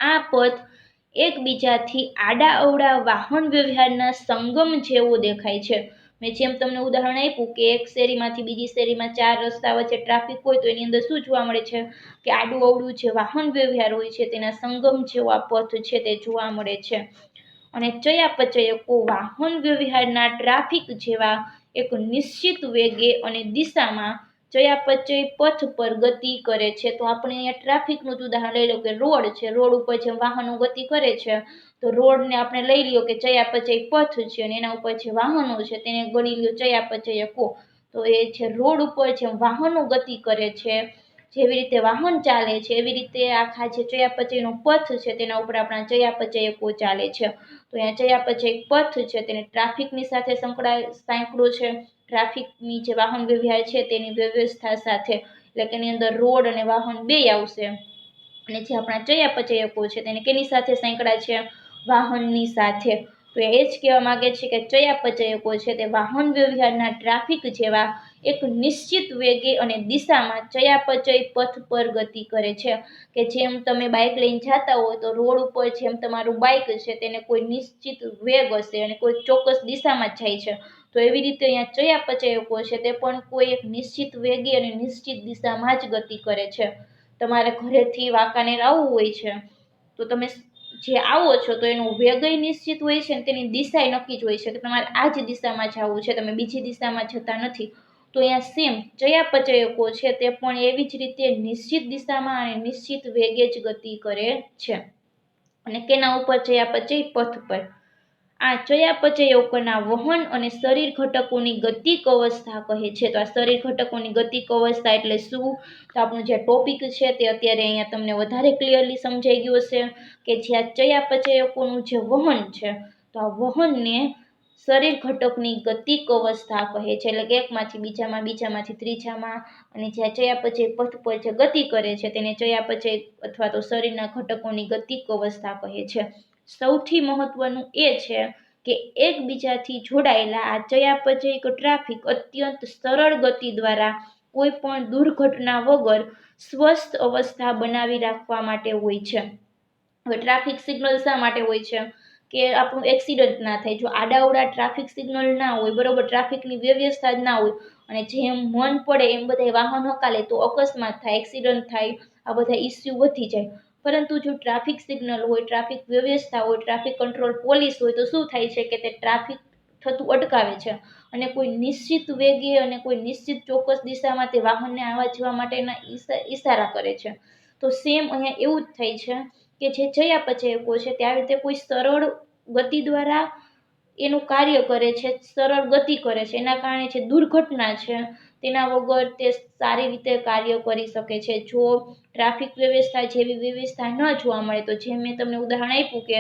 આ પથ એકબીજાથી આડા અવડા વાહન વ્યવહારના સંગમ જેવો દેખાય છે. મેં જેમ તમને ઉદાહરણ આપ્યું કે એક શેરીમાંથી બીજી શેરીમાં 4 રસ્તા વચ્ચે ટ્રાફિક હોય તો એની અંદર શું જોવા મળે છે કે આડું અવળું જે વાહન વ્યવહાર હોય છે તેના સંગમ જેવો આ પથ છે તે જોવા મળે છે. અને ચયાપચયકો વાહન વ્યવહારના ટ્રાફિક જેવા એક નિશ્ચિત વેગે અને દિશામાં ચયાપચય પથ પર ગતિ કરે છે. તો આપણે અહીંયા ટ્રાફિકનું જ ઉદાહરણ લઈ લો કે રોડ છે, રોડ ઉપર જે વાહનો ગતિ કરે છે તો રોડને આપણે લઈ લ્યો કે ચયાપચય પથ છે અને એના ઉપર જે વાહનો છે તેને ગણી લ્યો ચયાપચયકો. તો એ છે રોડ ઉપર જે વાહનો ગતિ કરે છે, જેવી રીતે વાહન ચાલે છે એવી રીતે આખા જે ચયાપચયનો પથ છે તેના ઉપર આપણા ચયાપચયકો ચાલે છે. તો અહીંયા ચયાપચય પથ છે તેને ટ્રાફિકની સાથે સાંકળો છે, ટ્રાફિકની જે વાહન વ્યવહાર છે તેની વ્યવસ્થા સાથે, એટલે કે એની અંદર રોડ અને વાહન બેય આવશે. અને જે આપણા ચયાપચયકો છે તેને કેની સાથે સાંકળ્યા છે? વાહનની સાથે. તો એ જ કહેવા માગે છે કે ચયાપચયકો છે તે વાહન વ્યવહારના ટ્રાફિક જેવા એક નિશ્ચિત વેગે અને દિશામાં ચયાપચય પથ પર ગતિ કરે છે. કે જેમ તમે બાઇક લઈને જતા હોય તો રોડ ઉપર જેમ તમારું બાઇક છે તેને કોઈ નિશ્ચિત વેગ હશે અને કોઈ ચોક્કસ દિશામાં જ જાય છે, તો એવી રીતે અહીંયા ચયાપચયકો છે તે પણ કોઈ એક નિશ્ચિત વેગે અને નિશ્ચિત દિશામાં જ ગતિ કરે છે. તમારે ઘરેથી વાંકાનેર આવવું હોય છે તો તમે જે આવો છો તો એનો વેગય નિશ્ચિત હોય છે અને તેની દિશા નક્કી જ હોય છે કે તમારે આ જ દિશામાં જવું છે, તમે બીજી દિશામાં જતા નથી. તો અહીંયા સેમ ચયાપચયકો છે તે પણ એવી જ રીતે નિશ્ચિત દિશામાં અને નિશ્ચિત વેગે જ ગતિ કરે છે. અને કેના ઉપર? ચયાપચય પથ પર. આ ચયાપચયકોના વહન અને શરીર ઘટકોની ગતિક અવસ્થા કહે છે. તો આ શરીર ઘટકોની ગતિક અવસ્થા એટલે શું? તો આપણું જે ટોપિક છે તે અત્યારે અહીંયા તમને વધારે ક્લિયરલી સમજાઈ ગયું હશે કે જ્યાં ચયાપચયકોનું જે વહન છે તો આ વહનને શરીર ઘટકની ગતિક અવસ્થા કહે છે. એટલે કે એકમાંથી બીજામાં, બીજામાંથી ત્રીજામાં, અને જ્યાં ચયાપચય પથ પર જે ગતિ કરે છે તેને ચયાપચય અથવા તો શરીરના ઘટકોની ગતિક અવસ્થા કહે છે. સૌથી મહત્વનું એ છે કે એકબીજાથી જોડાયેલા આ ચયાપચયિક ટ્રાફિક અત્યંત સરળ ગતિ દ્વારા કોઈ પણ દુર્ઘટના વગર સ્વસ્થ અવસ્થા બનાવી રાખવા માટે હોય છે. હવે ટ્રાફિક સિગ્નલ શા માટે હોય છે? કે આપણું એક્સિડન્ટ ના થાય. જો આડાઅવડા ટ્રાફિક સિગ્નલ ના હોય, બરોબર, ટ્રાફિકની વ્યવસ્થા જ ના હોય અને જેમ મન પડે એમ બધા વાહન હકાલે તો અકસ્માત થાય, એક્સિડન્ટ થાય, આ બધા ઇસ્યુ વધી જાય. પરંતુ જો ટ્રાફિક સિગ્નલ હોય, ટ્રાફિક વ્યવસ્થા હોય, ટ્રાફિક કંટ્રોલ પોલીસ હોય તો શું થાય છે કે તે ટ્રાફિક થતું અટકાવે છે અને કોઈ નિશ્ચિત વેગે અને કોઈ નિશ્ચિત ચોક્કસ દિશામાં તે વાહનને આવવા જવા માટેના ઈશારા કરે છે. તો સેમ અહીંયા એવું જ થાય છે કે જે ચયાપચયકો છે તે આવી રીતે કોઈ સરળ ગતિ દ્વારા એનું કાર્ય કરે છે, સરળ ગતિ કરે છે, એના કારણે જે દુર્ઘટના છે તેના વગર તે સારી રીતે કાર્ય કરી શકે છે. જો ટ્રાફિક વ્યવસ્થા જેવી વ્યવસ્થા ન જોવા મળે તો જેમ મેં તમને ઉદાહરણ આપ્યું કે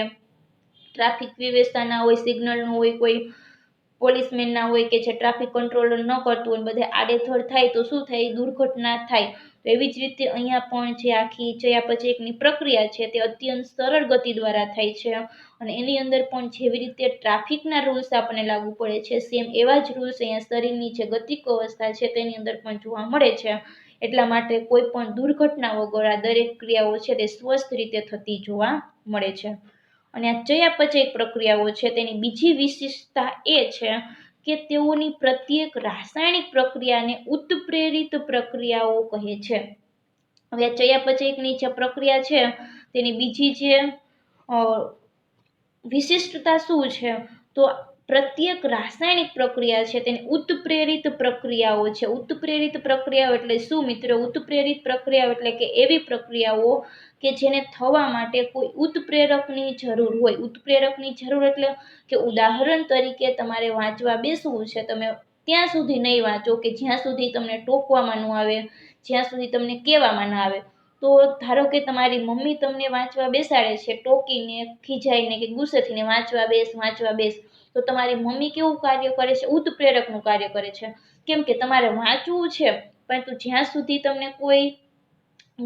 ટ્રાફિક વ્યવસ્થા ના હોય, સિગ્નલ ન હોય, કોઈ પોલીસમેન ના હોય કે જે ટ્રાફિક કંટ્રોલર ન કરતું હોય, બધે આડેધડ થાય તો શું થાય? દુર્ઘટના થાય. તો એવી જ રીતે અહીંયા પણ જે આખી ચયાપચયની પ્રક્રિયા છે તે અત્યંત સરળ ગતિ દ્વારા થાય છે અને એની અંદર પણ જેવી રીતે ટ્રાફિકના રૂલ્સ આપણને લાગુ પડે છે સેમ એવા જ રૂલ્સ અહીંયા શરીરની જે ગતિક અવસ્થા છે તેની અંદર પણ જોવા મળે છે. એટલા માટે કોઈ પણ દુર્ઘટના વગર આ દરેક ક્રિયાઓ છે તે સ્વસ્થ રીતે થતી જોવા મળે છે. અને આ ચયાપચય પ્રક્રિયાઓ છે તેની બીજી વિશેષતા એ છે કે તેઓની પ્રત્યેક રાસાયણિક પ્રક્રિયાને ઉત્પ્રેરિત પ્રક્રિયાઓ કહે છે. હવે આ ચયાપચયની જે પ્રક્રિયા છે તેની બીજી જે વિશિષ્ટતા શું છે? તો પ્રત્યેક રાસાયણિક પ્રક્રિયા છે તેને ઉત્પ્રેરિત પ્રક્રિયાઓ છે. ઉત્પ્રેરિત પ્રક્રિયાઓ એટલે શું મિત્રો? ઉત્પ્રેરિત પ્રક્રિયાઓ એટલે કે એવી પ્રક્રિયાઓ કે જેને થવા માટે કોઈ ઉત્પ્રેરકની જરૂર હોય. ઉત્પ્રેરકની જરૂર એટલે કે ઉદાહરણ તરીકે તમારે વાંચવા બેસવું છે, તમે ત્યાં સુધી નહીં વાંચો કે જ્યાં સુધી તમને ટોકવામાં ન આવે, જ્યાં સુધી તમને કહેવામાં ના આવે. તો ધારો કે તમારી મમ્મી તમને વાંચવા બેસાડે છે, ટોકીને, ખીજાઈને કે ગુસ્સેથીને વાંચવા બેસ, તો તમારી મમ્મી કેવું કાર્ય કરે છે? ઉત્પ્રેરકનું કાર્ય કરે છે. કેમ કે તમારે વાંચવું છે પરંતુ જ્યાં સુધી તમને કોઈ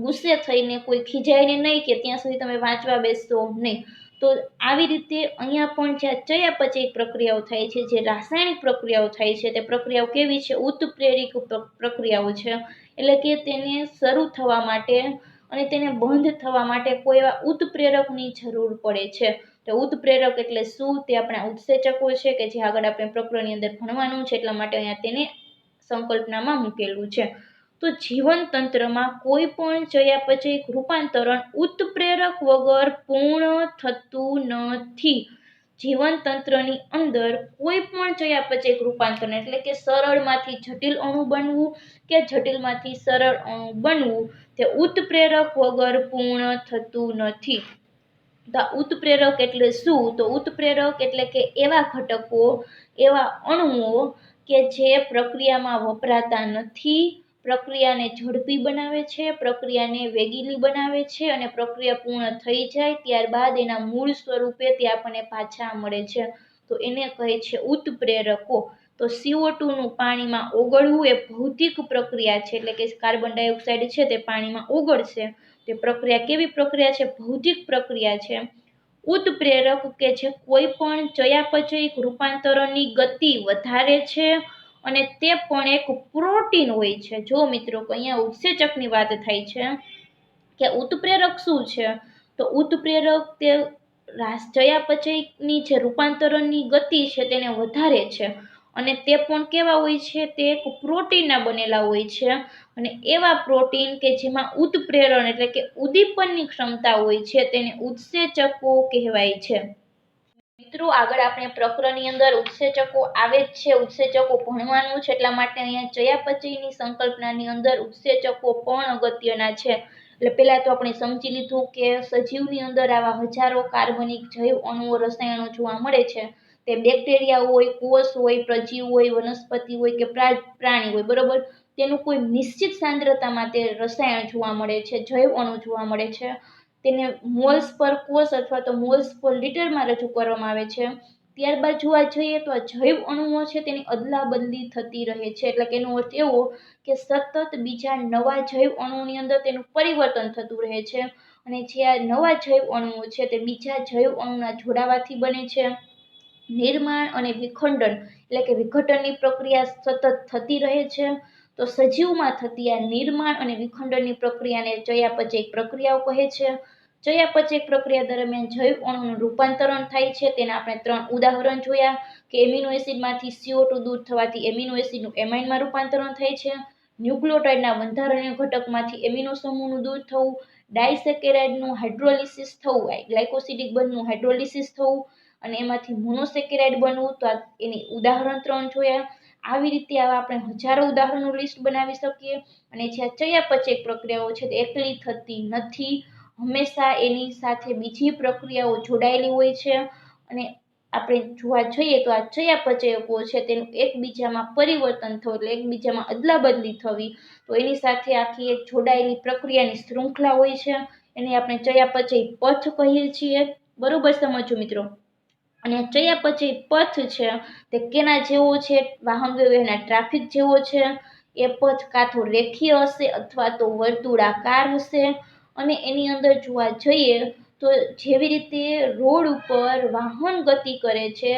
ગુસ્સે થઈને, કોઈ ખીજાઈને નહીં કે ત્યાં સુધી તમે વાંચવા બેસશો નહીં. તો આવી રીતે અહીંયા પણ જ્યાં ચયાપચય પ્રક્રિયાઓ થાય છે, જે રાસાયણિક પ્રક્રિયાઓ થાય છે તે પ્રક્રિયાઓ કેવી છે? ઉત્પ્રેરિત પ્રક્રિયાઓ છે. એટલે કે તેને શરૂ થવા માટે અને તેને બંધ થવા માટે કોઈ એવા ઉત્પ્રેરકની જરૂર પડે છે। તો ઉત્પ્રેરક એટલે શું, તે આપણા ઉત્સેચકો છે કે જે આગળ આપણે પ્રકરણની અંદર ભણવાનું છે, એટલા માટે અહીંયા તેને સંકલ્પનામાં મૂકેલું છે। તો જીવન તંત્રમાં કોઈ પણ ચયાપચયિક રૂપાંતરણ ઉત્પ્રેરક વગર પૂર્ણ થતું નથી। જીવન તંત્રની અંદર કોઈ પણ ચયાપચયિક રૂપાંતરણ એટલે કે સરળમાંથી જટિલ અણુ બનવું કે જટિલમાંથી સરળ અણુ બનવું તે ઉત્પ્રેરક વગર પૂર્ણ થતું નથી। તો ઉત્પ્રેરક એટલે શું, તો ઉત્પ્રેરક એટલે કે એવા ઘટકો, એવા અણુઓ કે જે પ્રક્રિયામાં વપરાતા નથી, પ્રક્રિયાને ઝડપી બનાવે છે, પ્રક્રિયાને વેગીલી બનાવે છે અને પ્રક્રિયા પૂર્ણ થઈ જાય ત્યારબાદ એના મૂળ સ્વરૂપે તે આપણને પાછા મળે છે, તો એને કહે છે ઉત્પ્રેરકો। તો CO2 નું પાણીમાં ઓગળવું એ ભૌતિક પ્રક્રિયા છે, એટલે કે કાર્બન ડાયોક્સાઇડ છે તે પાણીમાં ઓગળશે, તે પ્રક્રિયા કેવી પ્રક્રિયા છે, ભૌતિક પ્રક્રિયા છે। ઉત્પ્રેરક કે જે કોઈ પણ ચયાપચયિક રૂપાંતરણની ગતિ વધારે છે અને તે પણ એક પ્રોટીન હોય છે। જો મિત્રો અહીંયા ઉત્સેચકની વાત થાય છે કે ઉત્પ્રેરક શું છે, તો ઉત્પ્રેરક તે ચયાપચયની જે રૂપાંતરણની ગતિ છે તેને વધારે છે અને તે પણ કેવા હોય છે, તે એક પ્રોટીનના બનેલા હોય છે અને એવા પ્રોટીન કે જેમાં ઉત્પ્રેરણ એટલે કે ઉદ્દીપનની ક્ષમતા હોય છે તેને ઉત્સેચકો કહેવાય છે। મિત્રો આગળ આપણે પ્રકરણની અંદર ઉત્સેચકો આવે જ છે, ઉત્સેચકો ભણવાનું છે, એટલા માટે અહીંયા ચયાપચયની સંકલ્પનાની અંદર ઉત્સેચકો પણ અગત્યના છે। એટલે પહેલા તો આપણે સમજી લીધું કે સજીવની અંદર આવા હજારો કાર્બનિક જૈવ અણુઓ, રસાયણો જોવા મળે છે। તે બેક્ટેરિયા હોય, કોષ હોય, પ્રજીવ હોય, વનસ્પતિ હોય કે પ્રાણી હોય, બરોબર, તેનું કોઈ નિશ્ચિત સાંદ્રતામાં તે રસાયણ જોવા મળે છે, જૈવ અણુ જોવા મળે છે। તેને મોલ્સ પર કોષ અથવા તો મોલ્સ પર લીટરમાં રજૂ કરવામાં આવે છે। ત્યારબાદ જોવા જઈએ તો આ જૈવ અણુઓ છે તેની અદલા બદલી થતી રહે છે, એટલે કે એનો અર્થ એવો કે સતત બીજા નવા જૈવ અણુની અંદર તેનું પરિવર્તન થતું રહે છે અને જે આ નવા જૈવ અણુઓ છે તે બીજા જૈવ અણુના જોડાવાથી બને છે। નિર્માણ અને વિખંડન એટલે કે વિઘટનની પ્રક્રિયા સતત થતી રહે છે। તો સજીવમાં થતી આ નિર્માણ અને વિખંડનની પ્રક્રિયાને ચયાપચયિક પ્રક્રિયાઓ કહે છે। ચયાપચયિક પ્રક્રિયા દરમિયાન જૈવ અણુનું રૂપાંતરણ થાય છે, તેના આપણે 3 ઉદાહરણ જોયા કે એમિનો એસિડમાંથી CO2 દૂર થવાથી એમિનો એસિડનું એમાઇનમાં રૂપાંતરણ થાય છે, ન્યુક્લિયોટાઇડના બંધારણીય ઘટકમાંથી એમિનો સમૂહનું દૂર થવું, ડાયસેકેરાઇડનું હાઇડ્રોલિસિસ થવું, ગ્લાયકોસિડિક બંધનું હાઇડ્રોલિસિસ થવું અને એમાંથી મોનોસેકેરાઇડ બનવું, તો એની ઉદાહરણ 3 જોયા। આવી રીતે આવા આપણે હજારો ઉદાહરણનું લિસ્ટ બનાવી શકીએ અને જે આ ચયાપચયિક પ્રક્રિયાઓ છે તે એકલી થતી નથી, હંમેશા એની સાથે બીજી પ્રક્રિયાઓ જોડાયેલી હોય છે અને આપણે જોવા જઈએ તો આ ચયાપચયકો છે તેનું એકબીજામાં પરિવર્તન થવું એટલે એકબીજામાં અદલા બદલી થવી, તો એની સાથે આખી એક જોડાયેલી પ્રક્રિયાની શૃંખલા હોય છે, એને આપણે ચયાપચયી પથ કહીએ છીએ, બરોબર, સમજો મિત્રો। અને ચયાપચયી પથ છે તે કેના જેવો છે, વાહન વ્યવહારના ટ્રાફિક જેવો છે। એ પથ કાં તો રેખીય હશે અથવા તો વર્તુળાકાર હશે અને એની અંદર જોવા જઈએ તો જેવી રીતે રોડ ઉપર વાહન ગતિ કરે છે,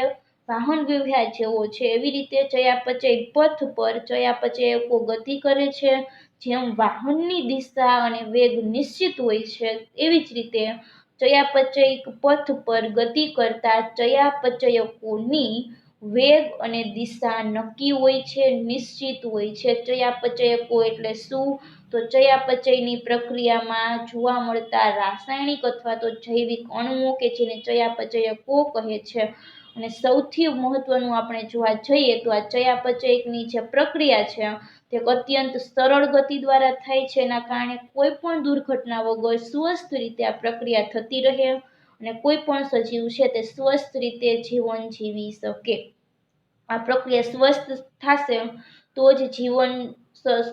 વાહન વ્યવહાર જેવો છે, એવી રીતે ચયાપચયી પથ પર ચયાપચયકો ગતિ કરે છે। જેમ વાહનની દિશા અને વેગ નિશ્ચિત હોય છે, એવી જ રીતે ચયાપચયિક પથ પર ગતિ કરતા ચયાપચયકોની વેગ અને દિશા નક્કી હોય છે, નિશ્ચિત હોય છે। ચયાપચયકો એટલે શું, તો ચયાપચયની પ્રક્રિયામાં જોવા મળતા રાસાયણિક અથવા તો જૈવિક અણુઓ કે જેને ચયાપચયકો કહે છે। અને સૌથી મહત્વનું આપણે જોવા જઈએ તો આ ચયાપચયકની જે પ્રક્રિયા છે તે અત્યંત સરળ ગતિ દ્વારા થાય છે, એના કારણે કોઈ પણ દુર્ઘટના વગર સ્વસ્થ રીતે આ પ્રક્રિયા થતી રહે અને કોઈ પણ સજીવ છે તે સ્વસ્થ રીતે જીવન જીવી શકે। આ પ્રક્રિયા સ્વસ્થ થશે તો જ જીવન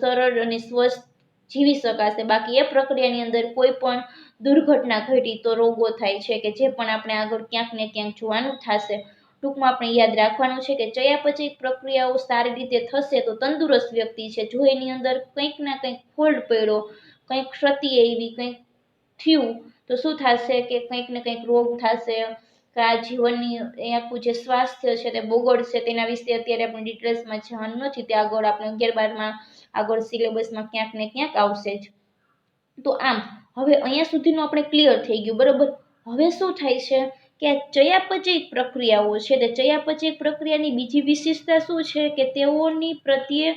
સરળ અને સ્વસ્થ જીવી શકાશે, બાકી એ પ્રક્રિયાની અંદર કોઈ પણ દુર્ઘટના ઘટી તો રોગો થાય છે કે જે પણ આપણે આગળ ક્યાંક ને ક્યાંક જોવાનું થશે। ટૂંકમાં આપણે યાદ રાખવાનું છે કે ચયાપચયિક પ્રક્રિયાઓ સારી રીતે થશે તો તંદુરસ્ત વ્યક્તિ છે, જો એની અંદર કંઈક ના કંઈક ફોલ્ટ પડ્યો, કંઈક ક્ષતિ એવી કંઈક થયું તો શું થશે કે કંઈક ને કંઈક રોગ થશે કે આ જીવનની આખું જે સ્વાસ્થ્ય છે તે બગડશે। તેના વિશે અત્યારે આપણે ડિટેલ્સમાં જવાનું નથી, તે આગળ આપણે 11-12માં આગળ સિલેબસમાં ક્યાંક ને ક્યાંક આવશે જ। તો આમ હવે અહીંયા સુધીનું આપણે ક્લિયર થઈ ગયું, બરાબર. હવે શું થાય છે કે આ ચયાપચય પ્રક્રિયાઓ છે તે ચયાપચય પ્રક્રિયાની બીજી વિશેષતા શું છે કે તેઓની પ્રત્યે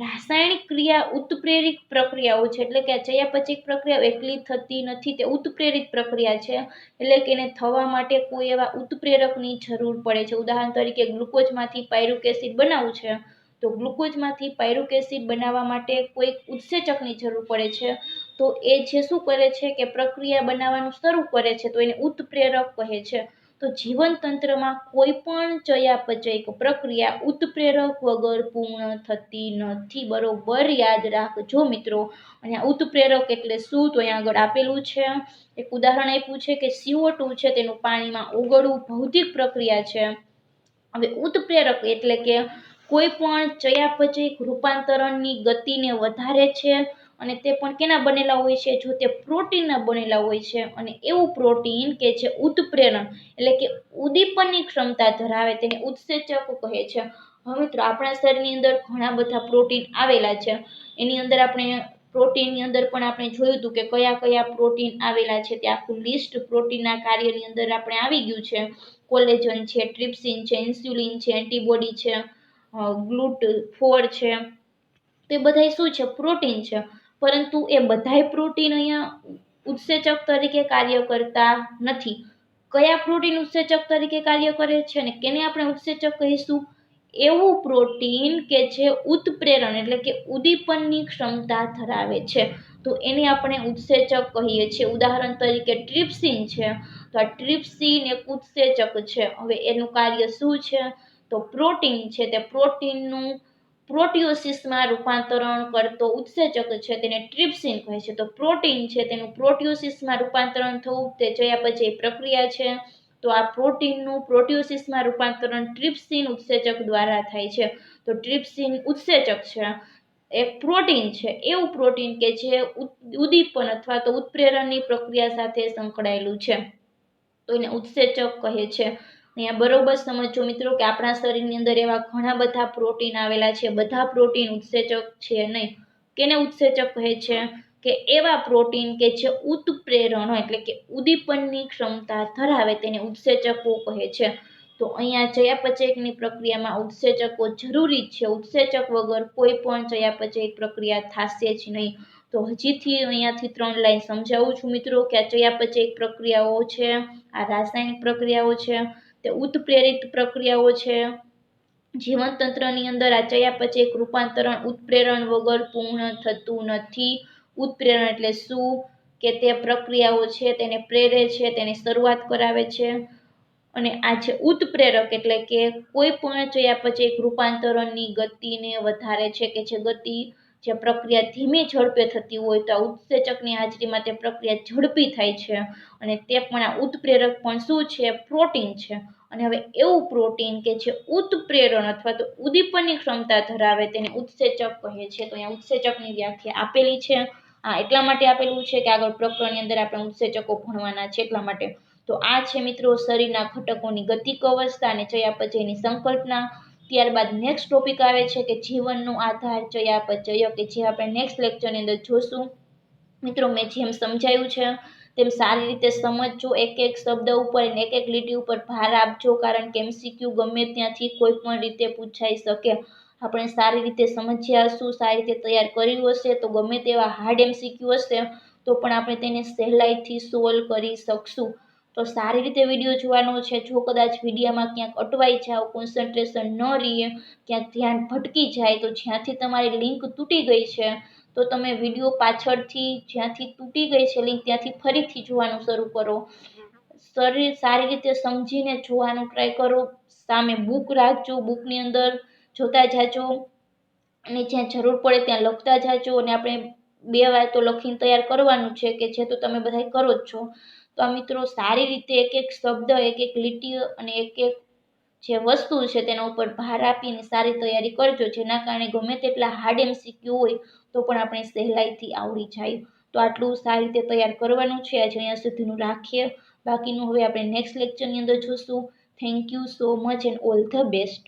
રાસાયણિક ક્રિયા ઉત્પ્રેરિત પ્રક્રિયાઓ છે. એટલે કે આ ચયાપચય પ્રક્રિયા એકલી થતી નથી, તે ઉત્પ્રેરિત પ્રક્રિયા છે. એટલે કે એને થવા માટે કોઈ એવા ઉત્પ્રેરકની જરૂર પડે છે. ઉદાહરણ તરીકે ગ્લુકોઝમાંથી પાયરુક એસિડ બનાવવું છે તો ગ્લુકોઝમાંથી પાયરુક એસિડ બનાવવા માટે કોઈ ઉત્સેચકની જરૂર પડે છે. તો એ જે શું કરે છે કે પ્રક્રિયા બનાવવાનું શરૂ કરે છે, તો એને ઉત્પ્રેરક કહે છે. તો જીવનતંત્રમાં કોઈ પણ ચયાપચય પ્રક્રિયા ઉત્પ્રેરક વગર પૂર્ણ થતી નથી. બરોબર યાદ રાખજો મિત્રો. અને ઉત્પ્રેરક એટલે શું, તો અહીંયા આગળ આપેલું છે, એક ઉદાહરણ આપ્યું છે કે CO2 છે તેનું પાણીમાં ઓગળવું ભૌતિક પ્રક્રિયા છે. હવે ઉત્પ્રેરક એટલે કે કોઈ પણ ચયાપચય રૂપાંતરણની ગતિને વધારે છે, અને તે પણ કેના બનેલા હોય છે, જો તે પ્રોટીનના બનેલા હોય છે, અને એવું પ્રોટીન કે જે ઉત્પ્રેરણ એટલે કે ઉદ્દીપનની ક્ષમતા ધરાવે તેને ઉત્સેચક કહે છે. હવે મિત્રો આપણા શરીરની અંદર ઘણા બધા પ્રોટીન આવેલા છે. એની અંદર આપણે પ્રોટીનની અંદર પણ આપણે જોયું હતું કે કયા કયા પ્રોટીન આવેલા છે, તે આખું લિસ્ટ પ્રોટીનના કાર્યની અંદર આપણે આવી ગયું છે. કોલેજન છે, ટ્રિપ્સિન છે, ઇન્સ્યુલિન છે, એન્ટીબોડી છે, ગ્લુટ4 છે, તે બધાય શું છે, પ્રોટીન છે. પરંતુ એ બધાય પ્રોટીન અહીંયા ઉત્સેચક તરીકે કાર્ય કરતા નથી. કયા પ્રોટીન ઉત્સેચક તરીકે કાર્ય કરે છે અને કેને આપણે ઉત્સેચક કહીશું, એવું પ્રોટીન કે જે ઉત્પ્રેરણ એટલે કે ઉદ્દીપનની ક્ષમતા ધરાવે છે, તો એને આપણે ઉત્સેચક કહીએ છીએ. ઉદાહરણ તરીકે ટ્રિપ્સિન છે, તો આ ટ્રિપ્સિન એક ઉત્સેચક છે. હવે એનું કાર્ય શું છે, તો પ્રોટીન છે, તે પ્રોટીનનું પ્રોટિયોસિસમાં રૂપાંતરણ કરતો ઉત્સેચક છે, તેને ટ્રિપ્સિન કહે છે. તો પ્રોટીન છે તેનું પ્રોટિયોસિસમાં રૂપાંતરણ થવું તે ચયાપચય પ્રક્રિયા છે. તો આ પ્રોટીનનું પ્રોટિયોસિસમાં રૂપાંતરણ ટ્રિપ્સિન ઉત્સેચક દ્વારા થાય છે. તો ટ્રિપ્સિન ઉત્સેચક છે, એક પ્રોટીન છે, એવું પ્રોટીન કે જે ઉદ્દીપન અથવા તો ઉત્પ્રેરણની પ્રક્રિયા સાથે સંકળાયેલું છે, તો એને ઉત્સેચક કહે છે. અહીંયા બરોબર સમજો મિત્રો કે આપણા શરીરની અંદર એવા ઘણા બધા પ્રોટીન આવેલા છે. બધા પ્રોટીન ઉત્સેચક છે નહીં. કેને ઉત્સેચક કહે છે, કે એવા પ્રોટીન કે જે ઉત્પ્રેરણ એટલે કે ઉદ્દીપનની ક્ષમતા ધરાવે તેને ઉત્સેચકો કહે છે. તો અહીંયા ચયાપચયની પ્રક્રિયામાં ઉત્સેચકો જરૂરી છે. ઉત્સેચક વગર કોઈ પણ ચયાપચય પ્રક્રિયા થશે જ નહીં. તો હજીથી અહીંયાથી 3 લાઈન સમજાવું છું મિત્રો કે આ ચયાપચય પ્રક્રિયાઓ છે, આ રાસાયણિક પ્રક્રિયાઓ છે, તે ઉત્પ્રેરિત પ્રક્રિયાઓ છે. જીવનતંત્રની અંદર આ ચયાપચય રૂપાંતરણ ઉત્પ્રેરણ વગર પૂર્ણ થતું નથી. ઉત્પ્રેરણ એટલે શું, કે તે પ્રક્રિયાઓ છે તેને પ્રેરે છે, તેની શરૂઆત કરાવે છે. અને આ છે ઉત્પ્રેરક એટલે કે કોઈ પણ ચયાપચય રૂપાંતરણની ગતિને વધારે છે, કે જે ગતિ જે પ્રક્રિયા ધીમી ઝડપે થતી હોય તો આ ઉત્સેચકની હાજરીમાં તે પ્રક્રિયા ઝડપી થાય છે. અને તે પણ આ ઉત્પ્રેરક પણ શું છે, પ્રોટીન છે. અને હવે એવું પ્રોટીન કે જે ઉત્પ્રેરણ અથવા તો ઉદ્દીપનની ક્ષમતા ધરાવે તેને ઉત્સેચક કહે છે. તો અહીંયા ઉત્સેચકની વ્યાખ્યા આપેલી છે. એટલા માટે આપેલું છે કે આગળ પ્રકરણની અંદર આપણે ઉત્સેચકો ભણવાના છે એટલા માટે. તો આ છે મિત્રો શરીરના ઘટકોની ગતિક અવસ્થા અને ચયાપચયની સંકલ્પના. ત્યારબાદ નેક્સ્ટ ટોપિક આવે છે કે જીવનનો આધાર ચયાપચય, કે જે આપણે નેક્સ્ટ લેક્ચરની અંદર જોશું. મિત્રો મેં જેમ સમજાયું છે તેમ સારી રીતે સમજજો. એક એક શબ્દ ઉપર અને એક એક લીટી ઉપર ભાર આપજો, કારણ કે MCQ ગમે ત્યાંથી કોઈ પણ રીતે પૂછાઈ શકે. આપણે સારી રીતે સમજ્યા હશું, સારી રીતે તૈયાર કર્યું હશે તો ગમે તેવા હાર્ડ MCQ હશે તો પણ આપણે તેને સહેલાઈથી સોલ્વ કરી શકશું. તો સારી રીતે વિડીયો જોવાનો છે. જો કદાચ વિડીયોમાં ક્યાંક અટવાઈ જાઓ, કોન્સન્ટ્રેશન ન રહે, ક્યાંક ધ્યાન ભટકી જાય, તો જ્યાંથી તમારી લિંક તૂટી ગઈ છે તો તમે વિડીયો પાછળથી જ્યાંથી તૂટી ગઈ છે લિંક ત્યાંથી ફરીથી જોવાનું શરૂ કરો. સારી રીતે સમજીને જોવાનું ટ્રાય કરો. સામે બુક રાખજો, બુકની અંદર જોતા જાજો અને જ્યાં જરૂર પડે ત્યાં લખતા જાજો. અને આપણે 2 વાર તો લખીને તૈયાર કરવાનું છે, કે જે તો તમે બધા કરો જ છો. તો આ મિત્રો સારી રીતે એક એક શબ્દ, એક એક લીટી અને એક એક જે વસ્તુ છે તેના ઉપર ભાર આપીને સારી તૈયારી કરજો, જેના કારણે ગમે તેટલા હાર્ડ MCQ હોય તો પણ આપણે સહેલાઈથી આવડી જાય. તો આટલું સારી રીતે તૈયાર કરવાનું છે. આજે અહીંયા સુધીનું રાખીએ. બાકીનું હવે આપણે નેક્સ્ટ લેક્ચરની અંદર જોશું. Thank you so much and all the best.